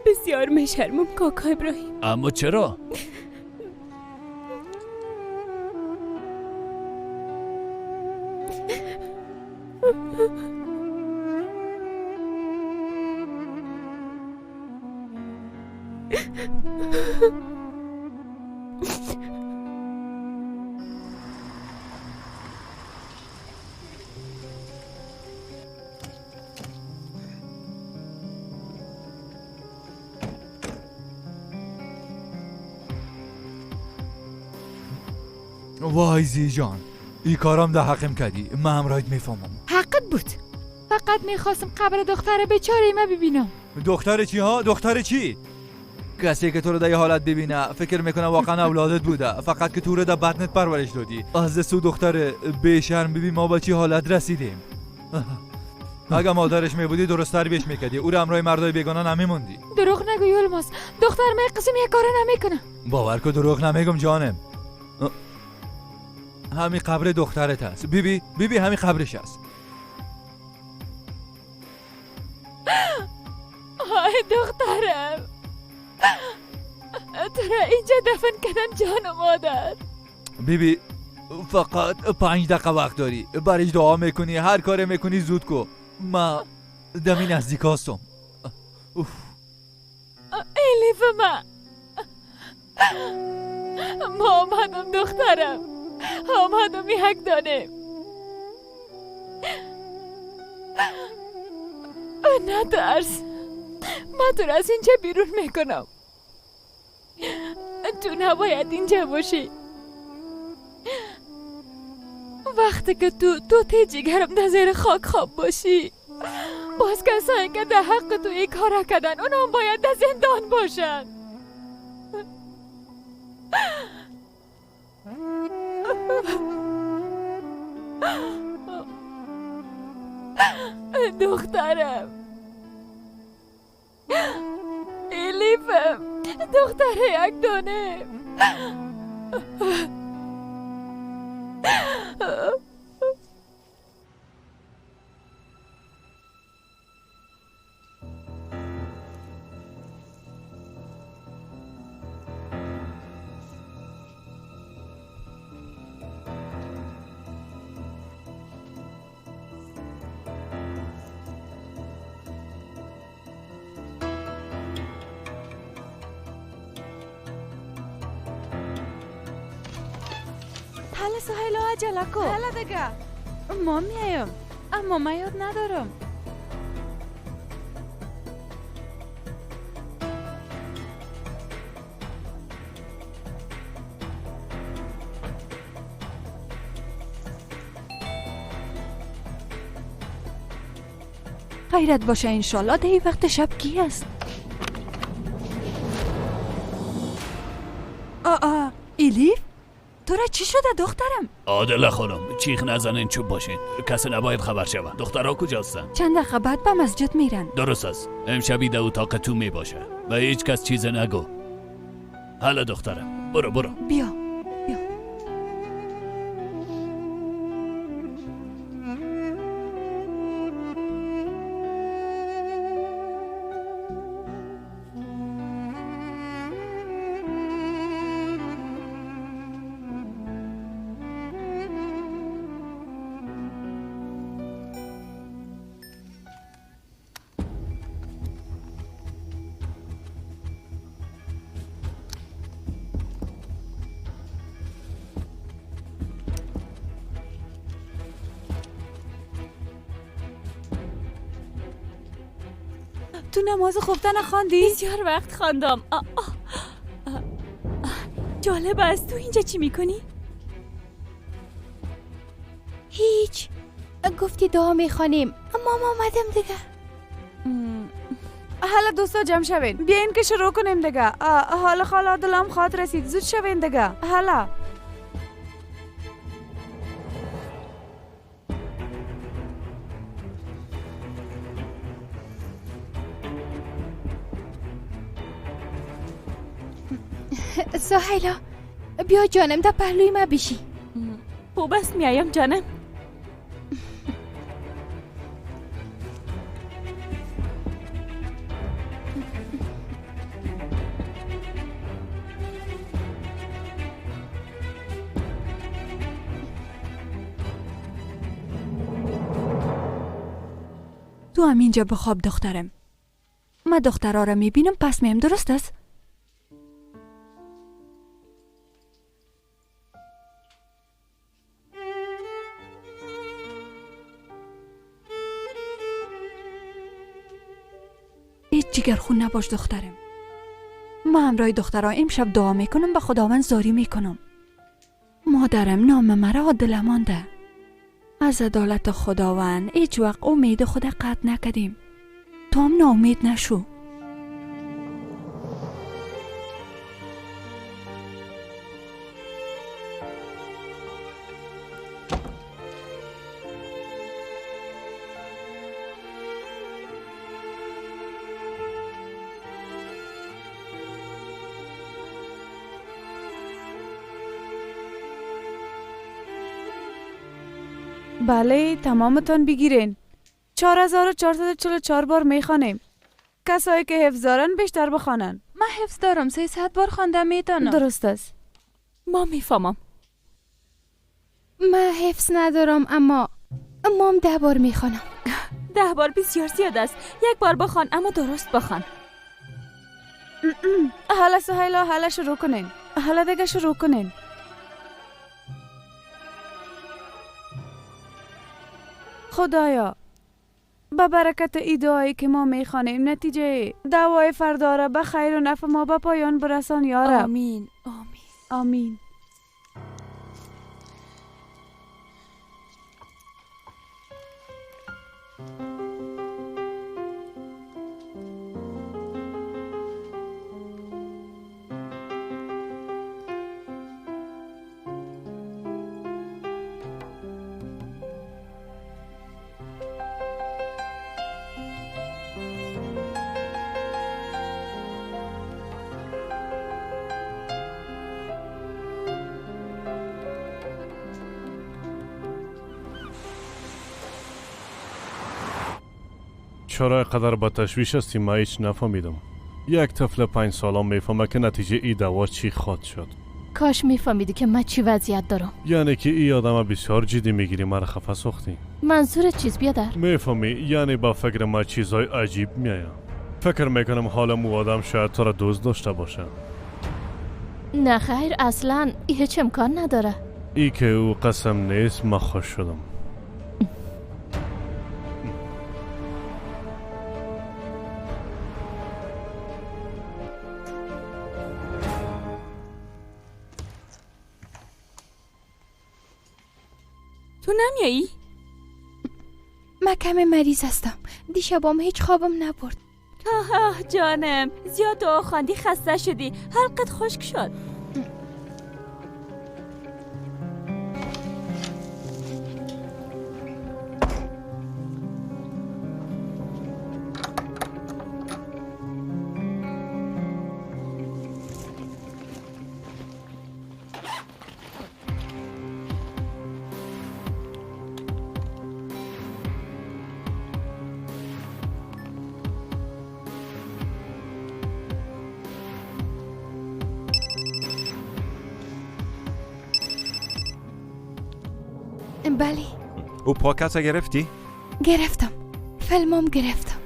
بسیار میشرمم کاکا ابراهیم. اما چرا؟ وای زی جان ای کارم ده حقم کردی. من همراهت میفهمم. حقت بود. فقط میخواستم قبر دختر بیچاره ما ببینم. دختر چی ها؟ دختر چی؟ کسی که تو رو در یه حالت ببینه فکر میکنه واقعا اولادت بوده، فقط که تو رو در بدنت پرورش دادی. از سو دختر بیشرم ببین ما با چی حالت رسیدیم. اگه مادرش میبودی درست تربیش میکردی، او رو همراه مردای بیگانه نمیموندی. دروغ نگو یولماس، دختر من قسم یک کار نمیکنه. باور کن دروغ نمیگم جانم. همین قبر دخترت هست. بیبی همین قبرش هست. آی دخترم، تو را اینجا دفن کردن جان و مادر. بیبی فقط 5 دقیقه وقت داری. برایش دعا میکنی، هر کار میکنی زود کو. ما دمی نزدیک هستم. الیف ما آمدم دخترم، آمدم یک دانه. نترس، من تو را از اینجا بیرون میکنم. تو نباید اینجا باشی. وقتی که تو تی جگرم در زیر خاک خواب باشی، باز کسایی که در حق تو این کار کردن اونا هم باید در زندان باشن. دخترم، الیفم، دختر یک دانه. حالا سهیل عجله کن. حالا دیگه ما میایم، اما من یاد ندارم. غیرت باشه انشالله. ده وقت شب کی است؟ الیف، تو را چی شده دخترم؟ عادله خانم چیخ نزنین، چوب باشین. کسی نباید خبر شود. دخترها کجاستن؟ چند دقیقه بعد به مسجد میرن. درست است. امشبی در اتاق تو می باشه و هیچ کس چیز نگو. حالا دخترم برو. بیا. تو نماز خفته نخواندی؟ بسیار وقت خواندم. جالب است. تو اینجا چی میکنی؟ هیچ. گفتی دعا میخوانیم. مام آمدم دیگه. حالا دوستا جمع شوین. بیاین که شروع کنیم دیگه. حالا خاله دلم خواد رسید. زود شوین دیگه. حالا سهیلا بیا جانم در پهلوی ما بشی. خوب است میایم جانم. تو هم اینجا بخواب دخترم. من دخترها را میبینم پس میم. درست است؟ هیچ جگرخون نباش دخترم. من همراه دخترها امشب دعا میکنم، به خداوند زاری میکنم. مادرم نام مرا عادله مانده. از عدالت خداوند هیچ وقت امید خود قطع نکردیم. تو هم ناامید نشو. بله تمامتان بگیرین. 4444 بار میخوانیم. کسایی که حفظ دارن بیشتر بخوانن. من حفظ دارم. 300 بار خواندم میدانم. درست است. ما میفهمم. من حفظ ندارم اما مام 10 بار میخوانم. 10 بار بسیار زیاد است. 1 بار بخوان اما درست بخوان. حالا سهیلا حالا شروع کنین. حالا دیگه شروع کنین. خدایا با برکت ای دعایی که ما میخوانیم نتیجه دعوای فردا را به خیر و نفع ما به پایان برسان یا رب. آمین. آمین. آمین. چرا قدر با تشویش هستی؟ ما هیچ نفهمیدم. یک طفل 5 سالم میفهمه که نتیجه ای دعوا چی خواهد شد. کاش میفهمیدی که من چی وضعیت دارم. یعنی که ای آدم بسیار جدی میگیری، مرا خفه ساختی. منظور چیز بیادر؟ میفهمی؟ یعنی با فکر ما چیزای عجیب میایم. فکر میکنم حالا مو آدم شاید تو را دوست داشته باشه. نه خیر، اصلا هیچ امکان نداره. ای که او قسم نیست. ما خوش شدم. تو نمیایی؟ من کم مریض هستم. دیشبام هیچ خوابم نبرد. جانم زیاد دعا خواندی خسته شدی. حلقت خشک شد. بله. او پاکت گرفتی؟ گرفتم. فیلمم گرفتم.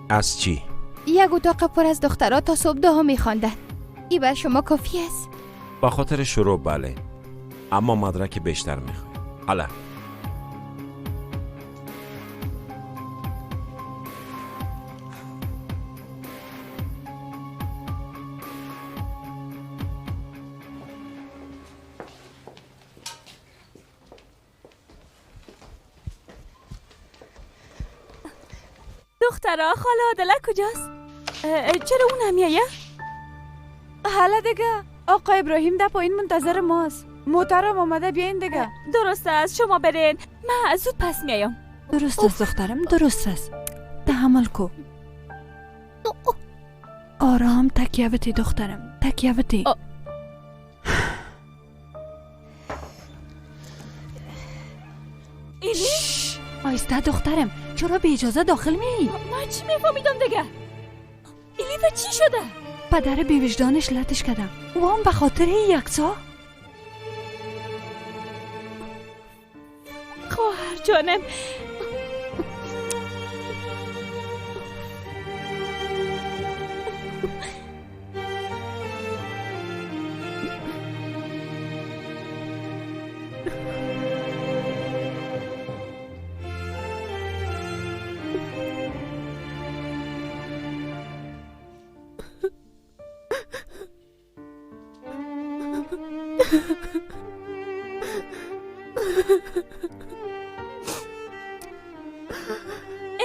از چی؟ یک اتاق پر از دخترها تا صبح دعا میخواندن. ای بر شما کافی است؟ با خاطر شروع بله، اما مدرک بیشتر میخوای. حالا دخترا خاله عادله کجاست؟ چرا اون نمیایه؟ حالا دیگه آقا ابراهیم در پایین منتظر ماست. محترم آمده بیاین دیگه. درست است شما برین، من زود پس میایم. درست است دخترم، درست است. تحمل کو. آرام تکیه بتی دخترم، تکیه بتی. ایلیف آیسته دخترم، چرا به اجازه داخل میایی؟ من چی میفهمیدم دیگه؟ ایلیف چی شده؟ پدر بی وجدانش لطش کردم و هم به خاطر یکسا. خواهر جانم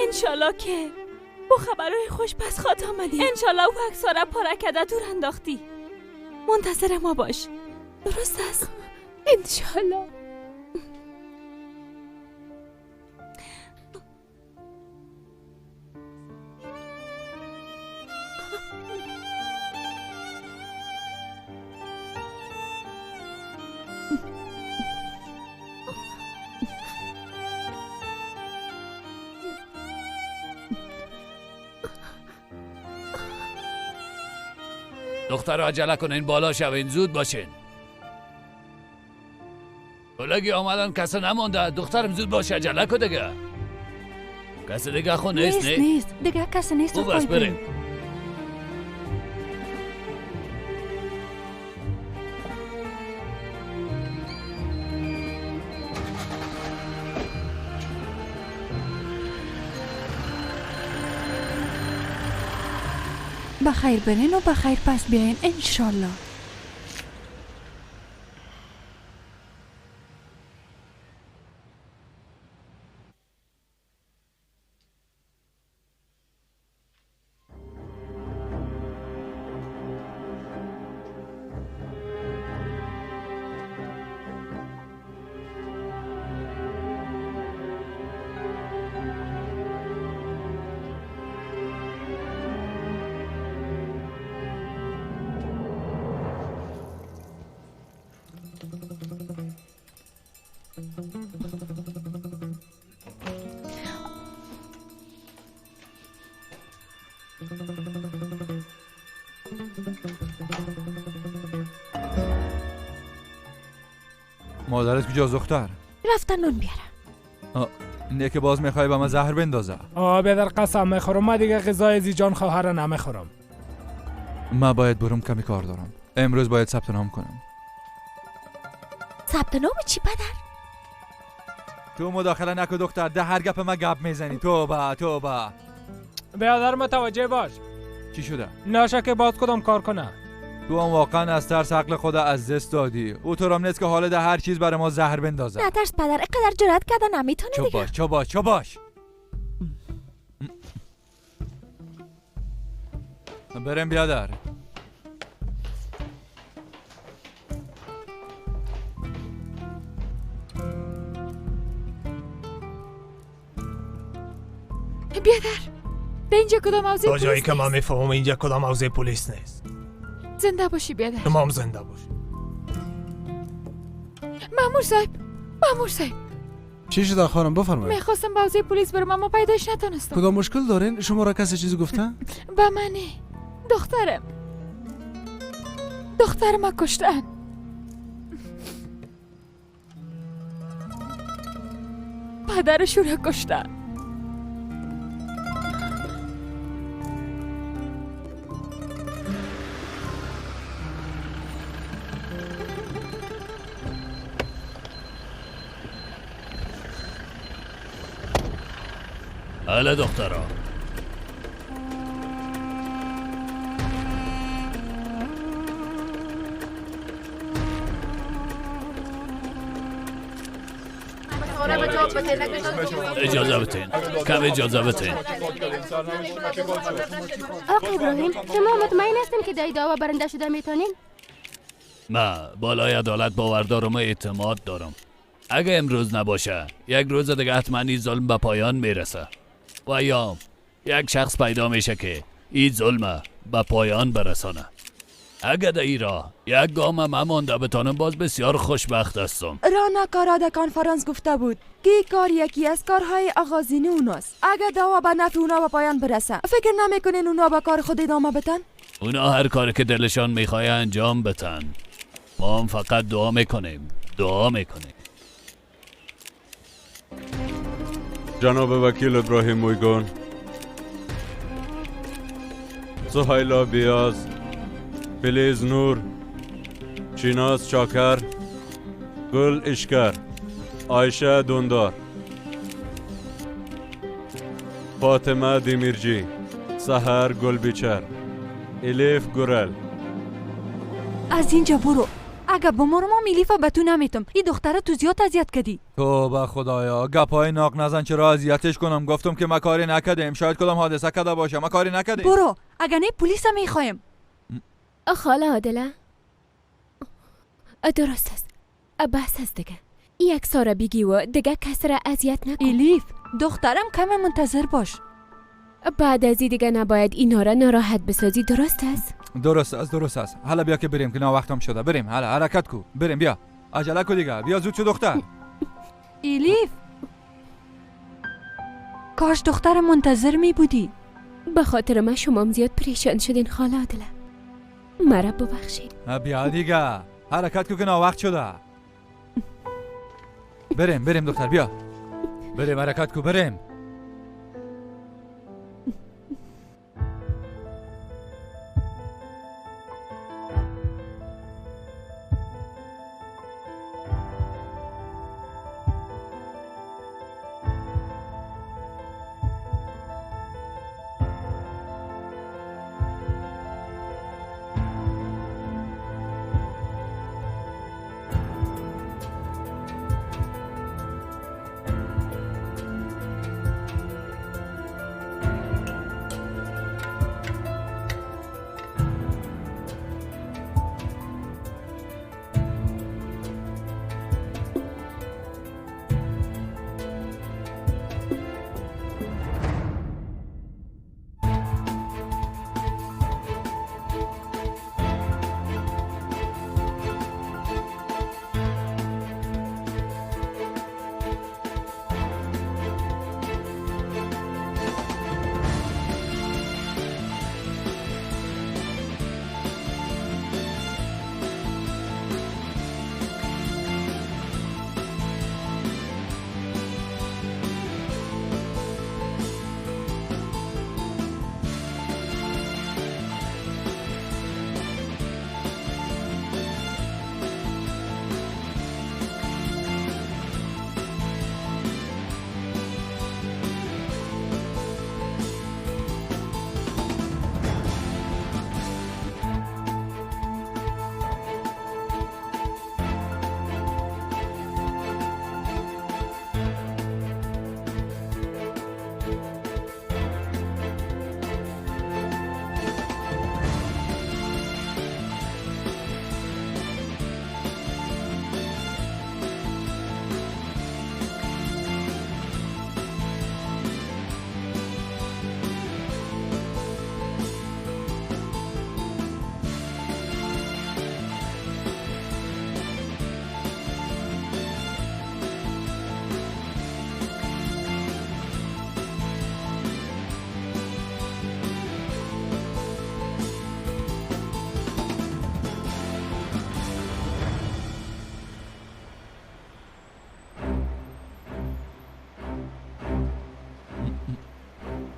انشالله که با خبرهای خوش پس خاط آمدی. انشالله او اکساره پاره کده دور انداختی. منتظر ما باش، درست است؟ انشالله. دختر عجله کنین بالا شوین، زود باشین. بلگی آمدن کسی نمانده. دخترم زود باش، عجله کن دیگه. کسی دیگه خون نیست نه؟ نیست دیگه کسی نیست. خوب است بریم. بخیر برین و بخیر پس بیاین انشالله. مادرت کجاست دختر؟ رفتن نون بیارم. اینه که باز میخوای به من زهر بندازه؟ بدر قسم میخورم، من دیگه غذای زیجان خواهر نمیخورم. من باید برم، کمی کار دارم. امروز باید ثبت نام کنم. ثبت نام چی پدر؟ تو مداخله نکن دختر، ده هر گپ من گپ میزنی. توبه. برادر متوجه باش. چی شده؟ نشه که باز کدام کار کنه. تو هم واقعا از ترس عقل خود از دست دادی. او تو رام نیست که حالا ده هر چیز برای ما زهر بندازه. نترس پدر، اینقدر جرأت کرده نمیتونه دیگه. چو باش. بریم بیادر. بیادر به اینجا کدام موضوع پلیس جایی که من میفهمم اینجا کدام موضوع پلیس نیست. زنده باشی بیادر. تمام زنده باش. مامور صاحب چی شده خانم؟ بفرمایید. میخواستم با حوزه پلیس برم اما پیداش نتونستم. کدام مشکل دارین؟ شما را کسی چیزی گفتن؟ به منه. دخترم کشتن. پدرش رو کشتن. حالا دخترها اجازه بتین کم اجازه بتین. آقای ابراهیم شما مطمئن هستین که در دعوا برنده شده میتونین؟ ما بالای عدالت باور دارم و اعتماد دارم. اگه امروز نباشه یک روز دیگه حتما این ظلم به پایان میرسه و یا یک شخص پیدا میشه که این ظلم به پایان برسانه. اگه در این راه یک گام هم مانده بتانم باز بسیار خوشبخت هستم. رانا کارا در کانفرانس گفته بود که این کار یکی از کارهای آغازین اوناست. اگه دعوا به نفع اونا به پایان برسه فکر نمیکنین اونا به کار خود ادامه بدن؟ اونا هر کاری که دلشان میخواه انجام بدن. ما هم فقط دعا میکنیم. جناب وکیل ابراهیم مویگون، سهیلا بیاز، فلیز نور، شیناز چاکر، گل اشکر، عایشه دوندار، فاطمه دیمیرجی، سحر گلبیچر، الیف گرل. از اینجا برو. اگه بمارم الیفا به تو نمیتم. این دختره تو زیاد اذیت کردی. تو به خدایا گپای ناق نزن. چرا اذیتش کنم؟ گفتم که ما کاری نکردیم. شاید کدام حادثه کرده باشه. ما کاری نکردیم. برو. اگه نه پلیس میخوایم. خاله عادله درست است. بحث است دیگه. یک ساره بگی و دیگه کس را اذیت نکن. الیف دخترم کم منتظر باش. بعد از این دیگه نباید اینا را ناراحت بسازی. درست است؟ درست است. حالا بیا که بریم که نا وقتم شده. بریم. حالا حرکت کو. بریم بیا. عجله کو دیگه. بیا زود شو دختر. الیف کاش دختر منتظر می بودی. به خاطر من شما زیاد پریشان شدین خاله عادله. مرا ببخشید. بیا دیگه. حرکت کو که نا وقت شده. بریم دختر بیا. بریم حرکت کو بریم.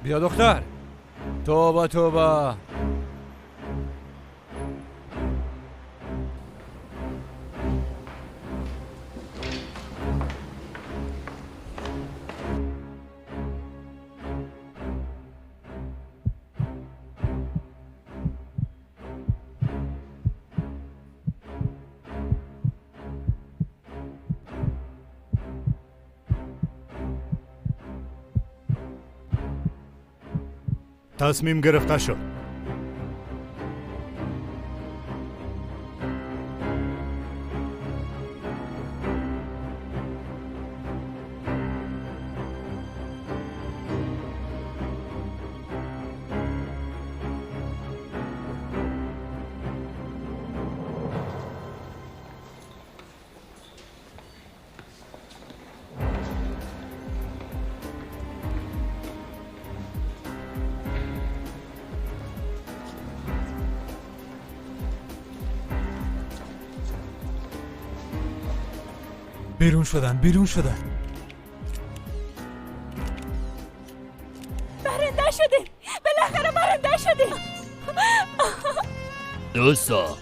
بیا دختر. توبه تصمیم گرفته شد. بیرون شدن برنده شدیم. بالاخره برنده شدیم. دوستا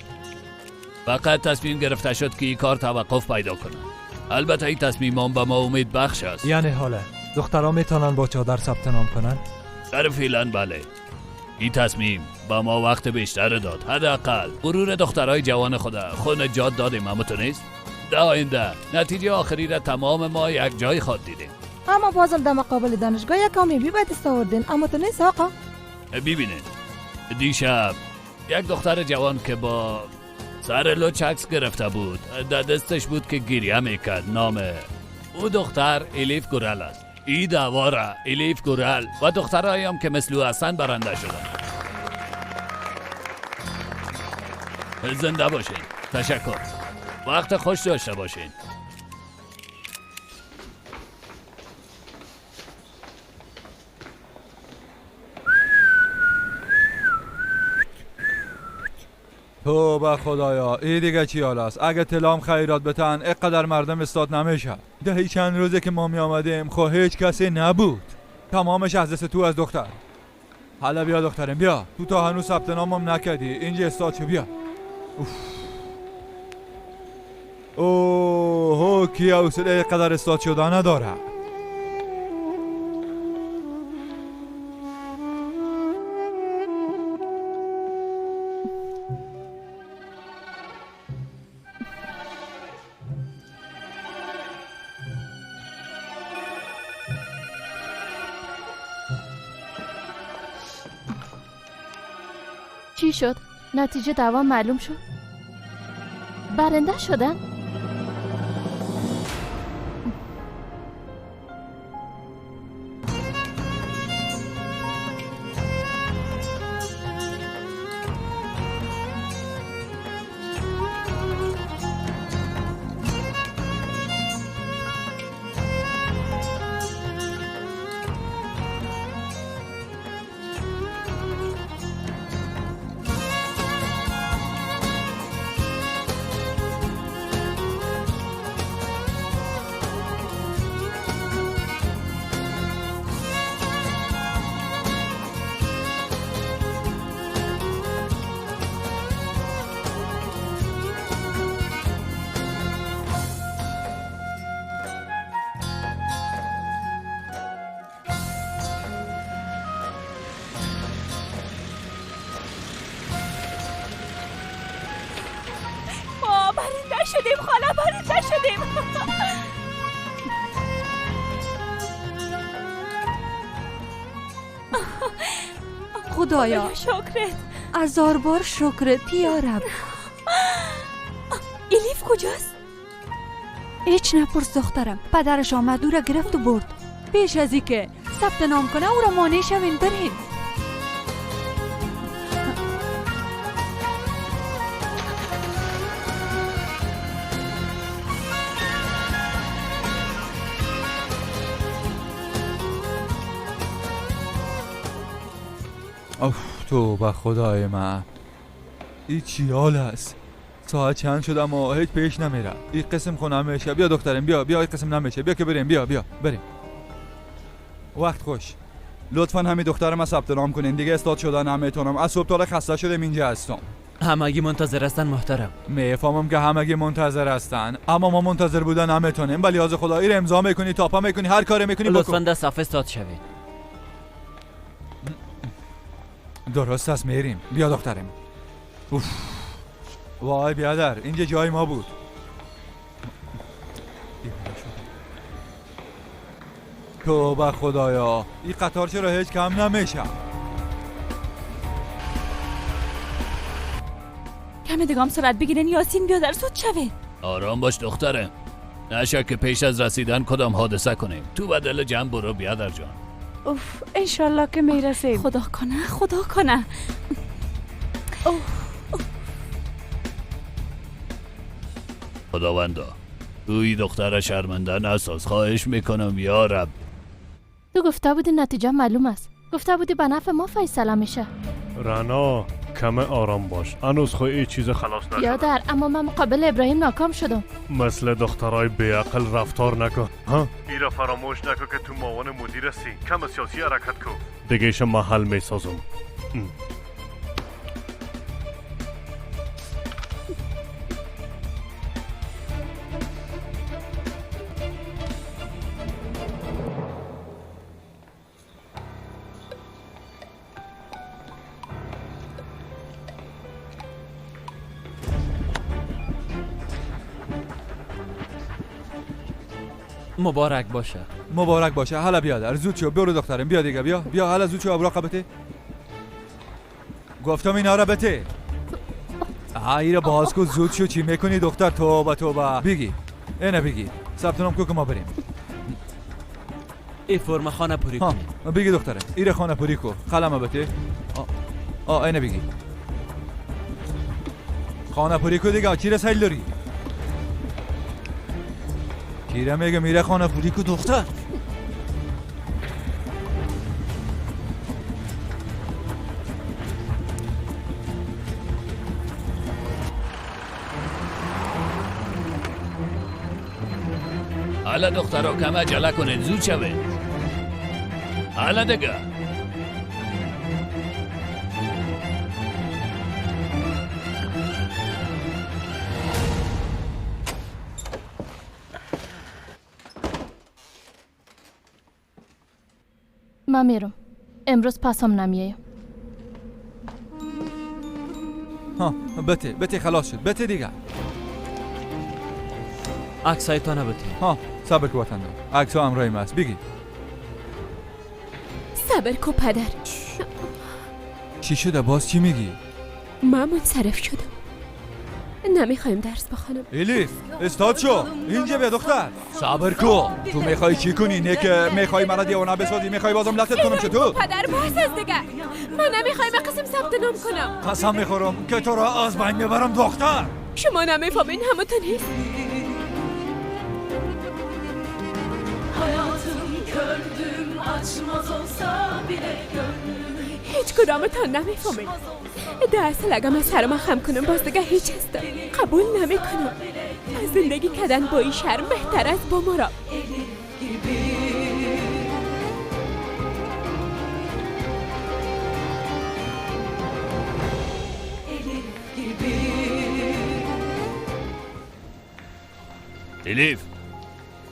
فقط تصمیم گرفته شد که این کار توقف پیدا کنه. البته این تصمیم به ما امید بخش است. یعنی حالا دخترها میتونن با چادر ثبت نام کنن؟ در فعلا بله. این تصمیم به ما وقت بیشتر داد. حداقل غرور دخترای جوان خود نجات دادیم. اما تو نیست؟ در آینده نتیجه آخری را تمام ما یک جای خود دیدیم. اما بازم در مقابل دانشگاه یک کامیابی به دست آوردین. اما تو نیست آقا؟ ببینید دیشب یک دختر جوان که با سر لچ عکس گرفته بود در دستش بود که گریه میکرد. نام او دختر الیف گورال است. این دعوا را الیف گورال و دخترهایی هم که مثل او هستند برنده شدند. زنده باشین. تشکر. وقت خوش داشته باشین. تو به خدایا این دیگه چی حال است؟ اگه تلام خیرات بتن اینقدر مردم استاد نمیشه. دهی چند روزه که ما می آمدیم خو هیچ کسی نبود. تمامش از دست تو از دختر. حالا بیا دخترم بیا. تو تا هنوز ثبت نامم نکردی. اینجا استاد شو بیا. اوه کی حوصله قدر استاد شدن نداره. چی شد؟ نتیجه دعوا معلوم شد؟ برنده شدن؟ شدیم خاله، برنده شدیم. خدایا شکرت، هزار بار شکرت یا رب. الیف کجاست؟ هیچ نپرس دخترم. پدرش آمد او را گرفت و برد. پیش از اینکه ثبت نام کنه او را مانع شوین برین. تو به خدای من این چی حال است؟ ساعت چند شد اما هیچ پیش نمیره. این قسم خونه نمیشه. بیا دخترم بیا این قسم نمیشه. بیا که بریم. بیا بریم. وقت خوش. لطفا همین دخترم ثبت نام کنین دیگه. استاد شدن نمیتونم. از صبح تا خسته شدم اینجا هستم. همگی منتظر هستن محترم. میفهمم که همگی منتظر هستن اما ما منتظر بودن نمیتونیم. ولی از خدایی رو امضا میکنی، تاپا میکنی، هر کاری میکنی بکن. لطفا در صف استاد شوید. درست است میریم. بیا دخترم. وای بیادر اینجا جای ما بود. تو به خدایا این قطار چرا هیچ کم نمیشه؟ کمی دیگه هم سرعت بگیرین یاسین بیادر زود شوه. آرام باش دختره. نشه که پیش از رسیدن کدام حادثه کنیم. تو به دل جمع برو بیادر جان. اوف انشالله که میرسیم. خدا کنه. خداوندا توی دختر شرمنده نساز. خواهش میکنم یا رب. تو گفته بودی نتیجه معلوم است. گفته بودی به نفع ما فیصله میشه. رانا کم آرام باش. هنوز خواهی ای چیز خلاص نشده. بیادر اما من مقابل ابراهیم ناکام شدم. مثل دخترای بیعقل رفتار نکن. ها؟ ایرا فراموش نکن که تو معاون مدیر هستی. کم سیاسی حرکت کن. دیگه ایش محل میسازم. مبارک باشه. حالا بیادر زود شو. برو دخترم بیا دیگه. بیا حالا زود شو. مراقبته. گفتم اینا را بته. ایره باز کو. زود شو. چی میکنی دختر؟ توبه بگی. اینه بگی. ثبت نام کو که ما بریم. ای فرم خانه پوری کنی. بگی دختره. ایره خانه پوری کو. قلم بته. اینه بگی. خانه پوری کو دیگه. چی رسایل داری؟ کیره میگه میره خانه پوری کو دختر. حالا دخترها کم عجله کنین. زود شوه. حالا دیگه. من میرم. امروز پسم نمیایم. بته خلاص شد. بته دیگه. عکسای تو نبته. صبر کو وطن. عکس ها امرای ماست. بگی. صبر کو پدر. چی شده؟ باز چی میگی؟ من منصرف شدم. نمیخوایم درس بخونم. الیف استاد شو. اینجا بیا دختر. صبر کو. تو میخوای چی کنی؟ نه که میخوای مرا دیوانه بسازی؟ میخوای بازم لطت کنم چطور؟ پدر بحث از دیگه. من نمیخوایم قسم ثبت نام کنم. قسم میخورم که تو را از بین میبرم دختر. شما نمیفهمین همتون نیست. هیچ کدامتان نمیفهمین. در اصل اگه من سرما خم کنم باز دیگه هیچ هستم. قبول نمیکنم. زندگی کردن با این شرم بهتر از با مرا. الیف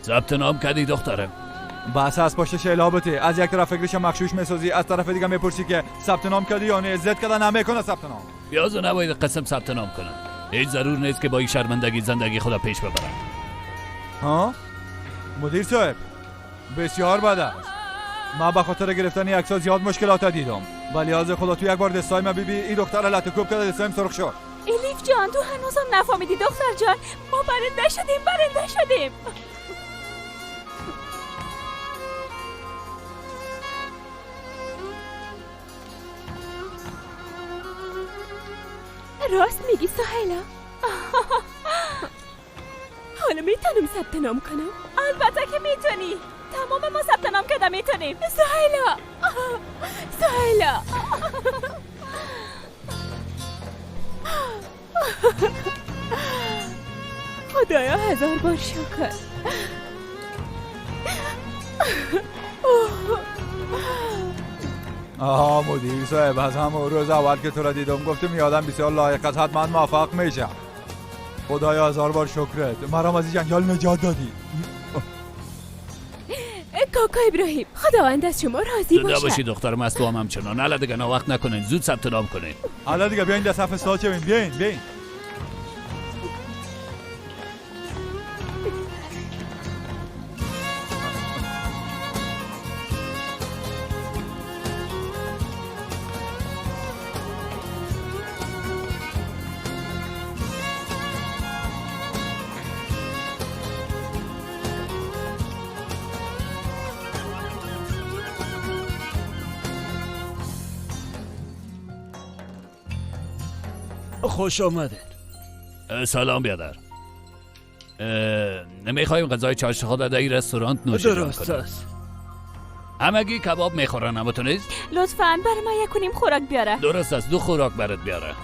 ثبت نام کردی دخترم؟ بس از پشت شیلابته. از یک طرف فکرش مخشوش میسازی، از طرف دیگه میپرسی که ثبت نام کردی یا نه. زد کردن نمیکنه ثبت نام. بیازو نباید قسم ثبت نام کنم. هیچ ضرور نیست که با این شرمندگی زندگی خدا پیش ببرم. مدیر صاحب بسیار بد است. من به خاطر گرفتن این عکس‌ها زیاد مشکلات دیدم. ولی از خدا تو یک بار دستای من ببین این دختر لطکوب کرده دستایم سرخ شد. الیف جان تو هنوزم نفهمیدی دختر جان. ما برنده شدیم. راست میگی سهیلا؟ حالا میتونم ثبت نام کنم؟ البته که میتونی. تمام ما ثبت نام کردم میتونیم. سهیلا خدایا 1000 بار شکر. مدیر صاحب از همون روز اول که تو را دیدم گفتم این آدم بسیار لایق است، حتما موفق میشه. خدایا 1000 بار شکرت، مرام از این جنجال نجات دادی. کاکا ابراهیم خداوند از شما راضی باشه. زنده باشی دخترم. از تو هم همچنان. حالا دیگه وقت نکنین، زود ثبت نام کنین. حالا دیگه بیاین در صف استاد شوین. بیاین. خوش آمده. سلام بیادر. نمیخوایم غذای چاشت در این رستوران نوش جان کنیم. درست است. همگی کباب میخورن اما تو نیست؟ لطفاً برای ما یکونیم خوراک بیاره. درست است، 2 خوراک برات بیاره.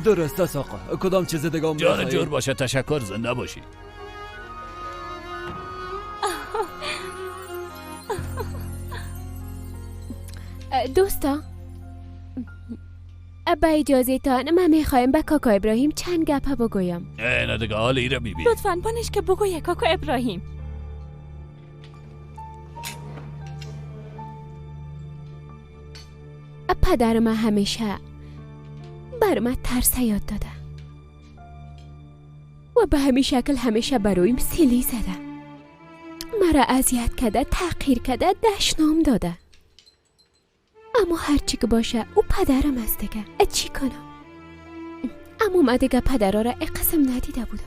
درست است آقا. کدام چیز دیگه جان جور باشه. تشکر. زنده باشی. دوستا با اجازه تان من میخوایم به کاکا ابراهیم چند گپ بگویم. نه دیگه حال ایره بیبی. لطفاً بانش که بگویه کاکا ابراهیم. پدر من همیشه بر من ترس یاد داده و به همین شکل همیشه برایم سیلی زده. مرا اذیت کرده، تحقیر کرده، دشنام داده. اما هرچی که باشه او پدرم است دیگه. چی کنم؟ اما من دیگه پدرها را قسم ندیده بودم.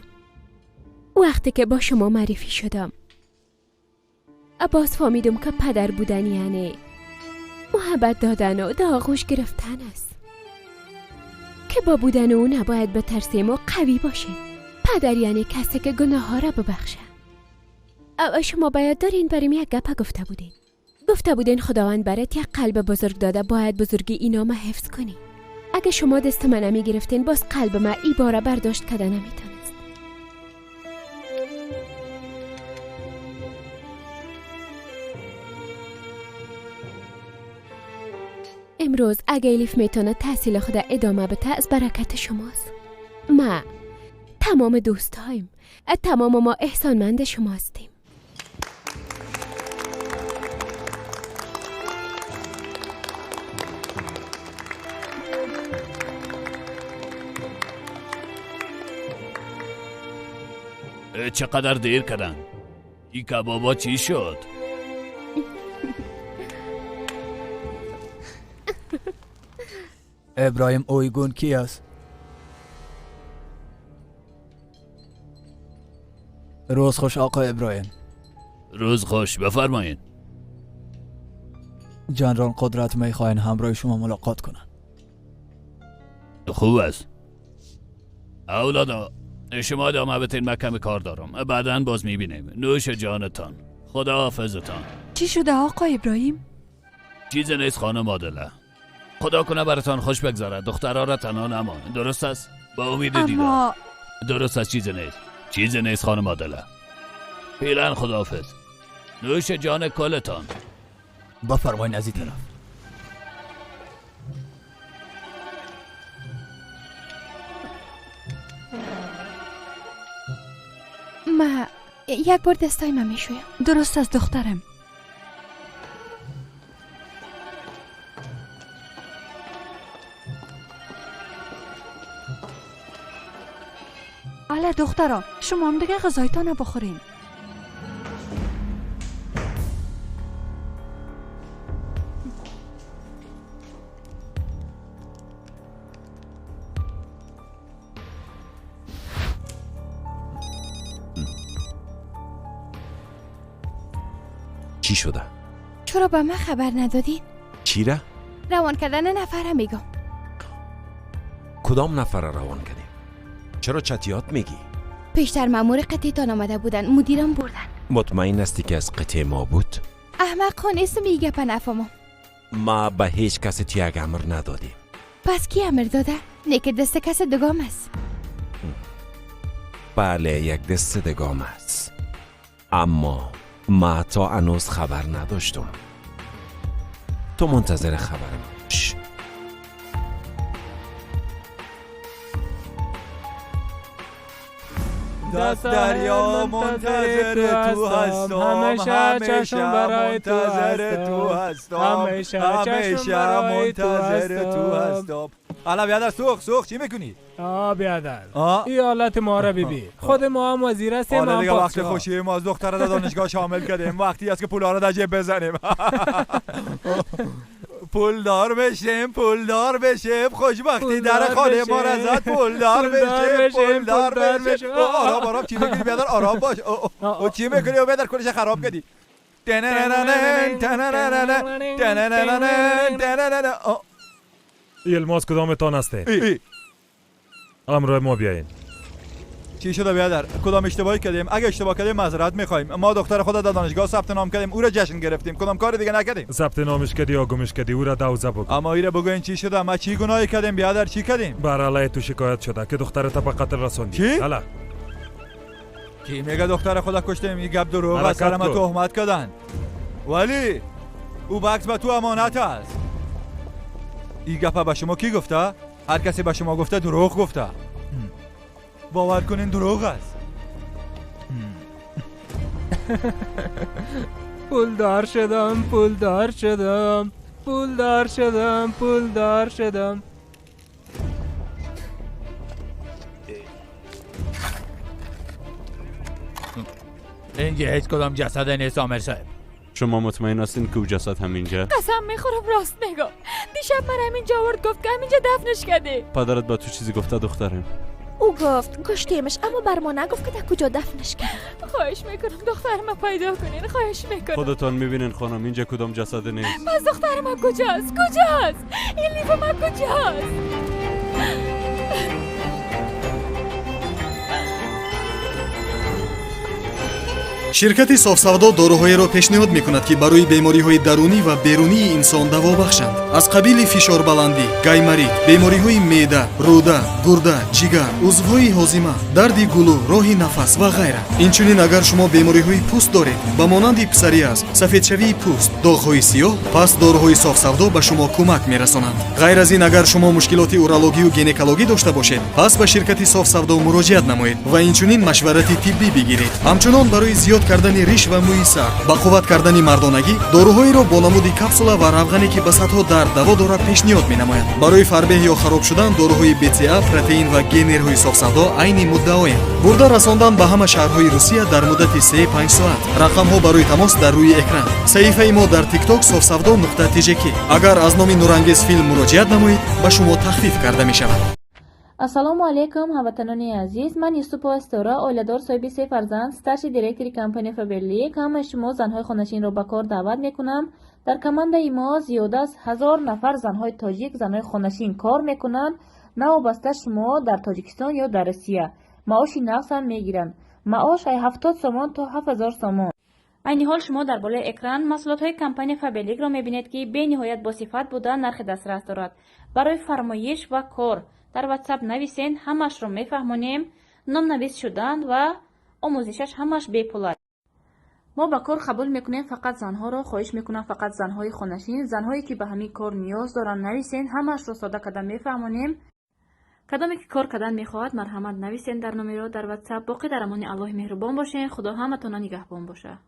وقتی که با شما معرفی شدم باز فهمیدم که پدر بودن یعنی محبت دادن و در آغوش گرفتن است که با بودن او نباید بترسیم و قوی باشیم. پدر یعنی کسی که گناه ها را ببخشه. شما باید دارین بریم یک گپ گفته بودین خداوند برات یک قلب بزرگ داده، باید بزرگی اینا ما حفظ کنی. اگه شما دست من نمی گرفتین باز قلب ما ای باره برداشت کده نمیتونست. امروز اگه الیف میتونه تحصیل خود ادامه بده از برکت شماست. ما تمام دوستایم، تمام ما احسانمند شما هستیم. چقدر دیر کردن؟ این کبابا چی شد؟ ابراهیم اویگون کی است؟ روز خوش آقا ابراهیم. روز خوش، بفرمایید. جنرال قدرت میخواین همراه شما ملاقات کنن. خوب است. اولادا شما ادامه بتین، من کمی کار دارم. بعداً باز میبینیم. نوش جانتان. خدا حافظتان. چی شده آقا ابراهیم؟ چیزی نیست خانم عادله. خدا کنه براتان خوش بگذاره. دخترها را تنها نمان. درست است؟ با امید دیدار. درست است. چیزی نیست خانم عادله. فعلا خدا حافظ. نوش جان کلتان. بفرمایین از این طرف. ما یک بار دستای من میشویم. درست از دخترم. حالا دخترا شما هم دیگه غذایتان رو بخورین. چی شده؟ چرا با من خبر ندادین؟ چی را؟ روان کردن نفره میگم. کدام نفر روان کردیم؟ چرا چتیات میگی؟ پیشتر مامور قطعتان آمده بودن، مدیرم بردن. مطمئن استی که از قطع ما بود؟ احمق خانیست میگه پا نفهمم. ما به هیچ کسی یک امر ندادیم. پس کی امر داده؟ نیک دست کس دگام است. بله یک دست دگام است، اما ما تا هنوز خبر نداشتم. تو منتظر خبرم باش. دست دریا منتظر تو هستم، همیشه منتظر تو هستم، همیشه منتظر تو هستم. حالا بیادر سوخ چی میکنی؟ بیادر این حالت ما را ببین. خود ما هم وزیر هستیم. حالا دیگه وقت خوشی ما از دختر در دانشگاه شامل کردیم. وقتی است که پولا را در جیب بزنیم. پولدار بشیم خوشبختی در خانه ما را زد. پولدار بشیم. آرام چی میگی بیادر؟ آرام باش. او چی میکنی بیادر؟ کلش خراب کردی. یلماس کدامتان هسته؟ امروز ما بیاین. چی شده بیادر؟ کدام اشتباهی کردیم؟ اگه اشتباه کردیم معذرت میخوایم. ما دختر خود در دانشگاه ثبت نام کردیم، او را جشن گرفتیم. کدام کار دیگه نکردیم. ثبت نامش کردی یا گمش کردی؟ او را دوزه بگو. اما ایره بگوین چی شده؟ ما چی گناهی کردیم بیادر؟ چی کردیم؟ بر علیه تو شکایت شده که دخترت به قتل رسوندی. چی؟ حالا کی میگه دختر خود کشتیم؟ این گپ دروغ است. سر ما تهمت کردن. ولی او بکس به تو امانت است. این گپ به شما کی گفته؟ هر کسی به شما گفته دروغ گفته. باور کنین دروغ است. پولدار شدم، پولدار شدم، پولدار شدم، پولدار شدم. اینجا هیچ کدام جسد نیست آمر صاحب. شما مطمئن هستین که او جسد همینجا؟ قسم میخورم راست میگم. دیشب من همینجا آورد گفت که همینجا دفنش کرده. پدرت به تو چیزی گفته دخترم؟ او گفت کشتیمش اما بر ما نگفت که در کجا دفنش کرد. خواهش میکنم دخترم پیدا کنین. خواهش میکنم. خودتان میبینین خانم اینجا کدام جسد نیست. پس دخترم کجاست؟ کجاست؟ این لیف من کجاست؟ شرکت صاف‌سودا داروهایی‌را پیشنهاد می‌کند که برای بیماری‌های درونی و بیرونی انسان دوا بخشند. از قبیل فشاربلندی، گایمرید، بیماری‌های معده، روده، گرده، جگر، عضوهای هاضمه، درد گلو، راه نفس و غیره. اینچنین اگر شما بیماری‌های پوست دارید، با مانند پسوریاز، سفیدشوی پوست، داغ‌های سیاه، پس داروهای صاف‌سودا به شما کمک می‌رسانند. غیر از این اگر شما مشکلات اورولوژی و گینکولوژی داشته باشید، پس به شرکت صاف‌سودا مراجعت نمایید و اینچنین مشورت طبی بگیرید. همچنین برای زیاد کردن ریش و موی سر با قوت کردن مردانگی داروهایی را با نمود کپسولا و روغنی که به سطح درد دوا دارد پیشنهاد می‌نمایند. برای فربه یا خراب شدن داروهای BCA، پروتئین و گنرهای صاف‌سودا عین مدعایند. برده رساندن به همه شهرهای روسیه در مدت 3-5 ساعت. رقم‌ها برای تماس در روی اکران. صفحه ما در تیک توک sofsavdo.tjk. اگر از نام نورانگیز فیلم مراجعت نمایید به شما تخفیف کرده می‌شود. السلام علیکم هموطنان عزیز. من یوسف استورا، اولیدار صاحب 3 فرزند، ستارش دیرکتری کمپانی فبرلی که همه شما زنهای خانشین را به کار دعوت میکنم. در کمانده ما زیاد از 1000 نفر زنهای تاجیک زنهای خانشین کار میکنند. نه وابسته شما در تاجیکستان یا در روسیه. معاش نقص هم میگیرن. معاش 70 سومان تا 7000 سومان. این حال شما در بالای اکران محصولات های کمپانی فبرلیگ را میبینید که به نهایت با صفت بوده نرخ دسترس دارد. برای فرمایش و کار در واتساپ نویسین، همش رو میفهمونیم. نام نویس شدن و آموزشش همش بی‌پول است. ما با کار قبول میکنیم. فقط زنها را خواهش میکنم، فقط زنهای خانشین، زنهایی که به همین کار نیاز دارن نویسین. همش رو ساده کردن میفهمونیم. کدامی که کار کردن میخواهد مرحمت نویسین در نامه را در واتساپ. باقی در امان الله مهربان باشین. خدا همتون نگهبان باشه.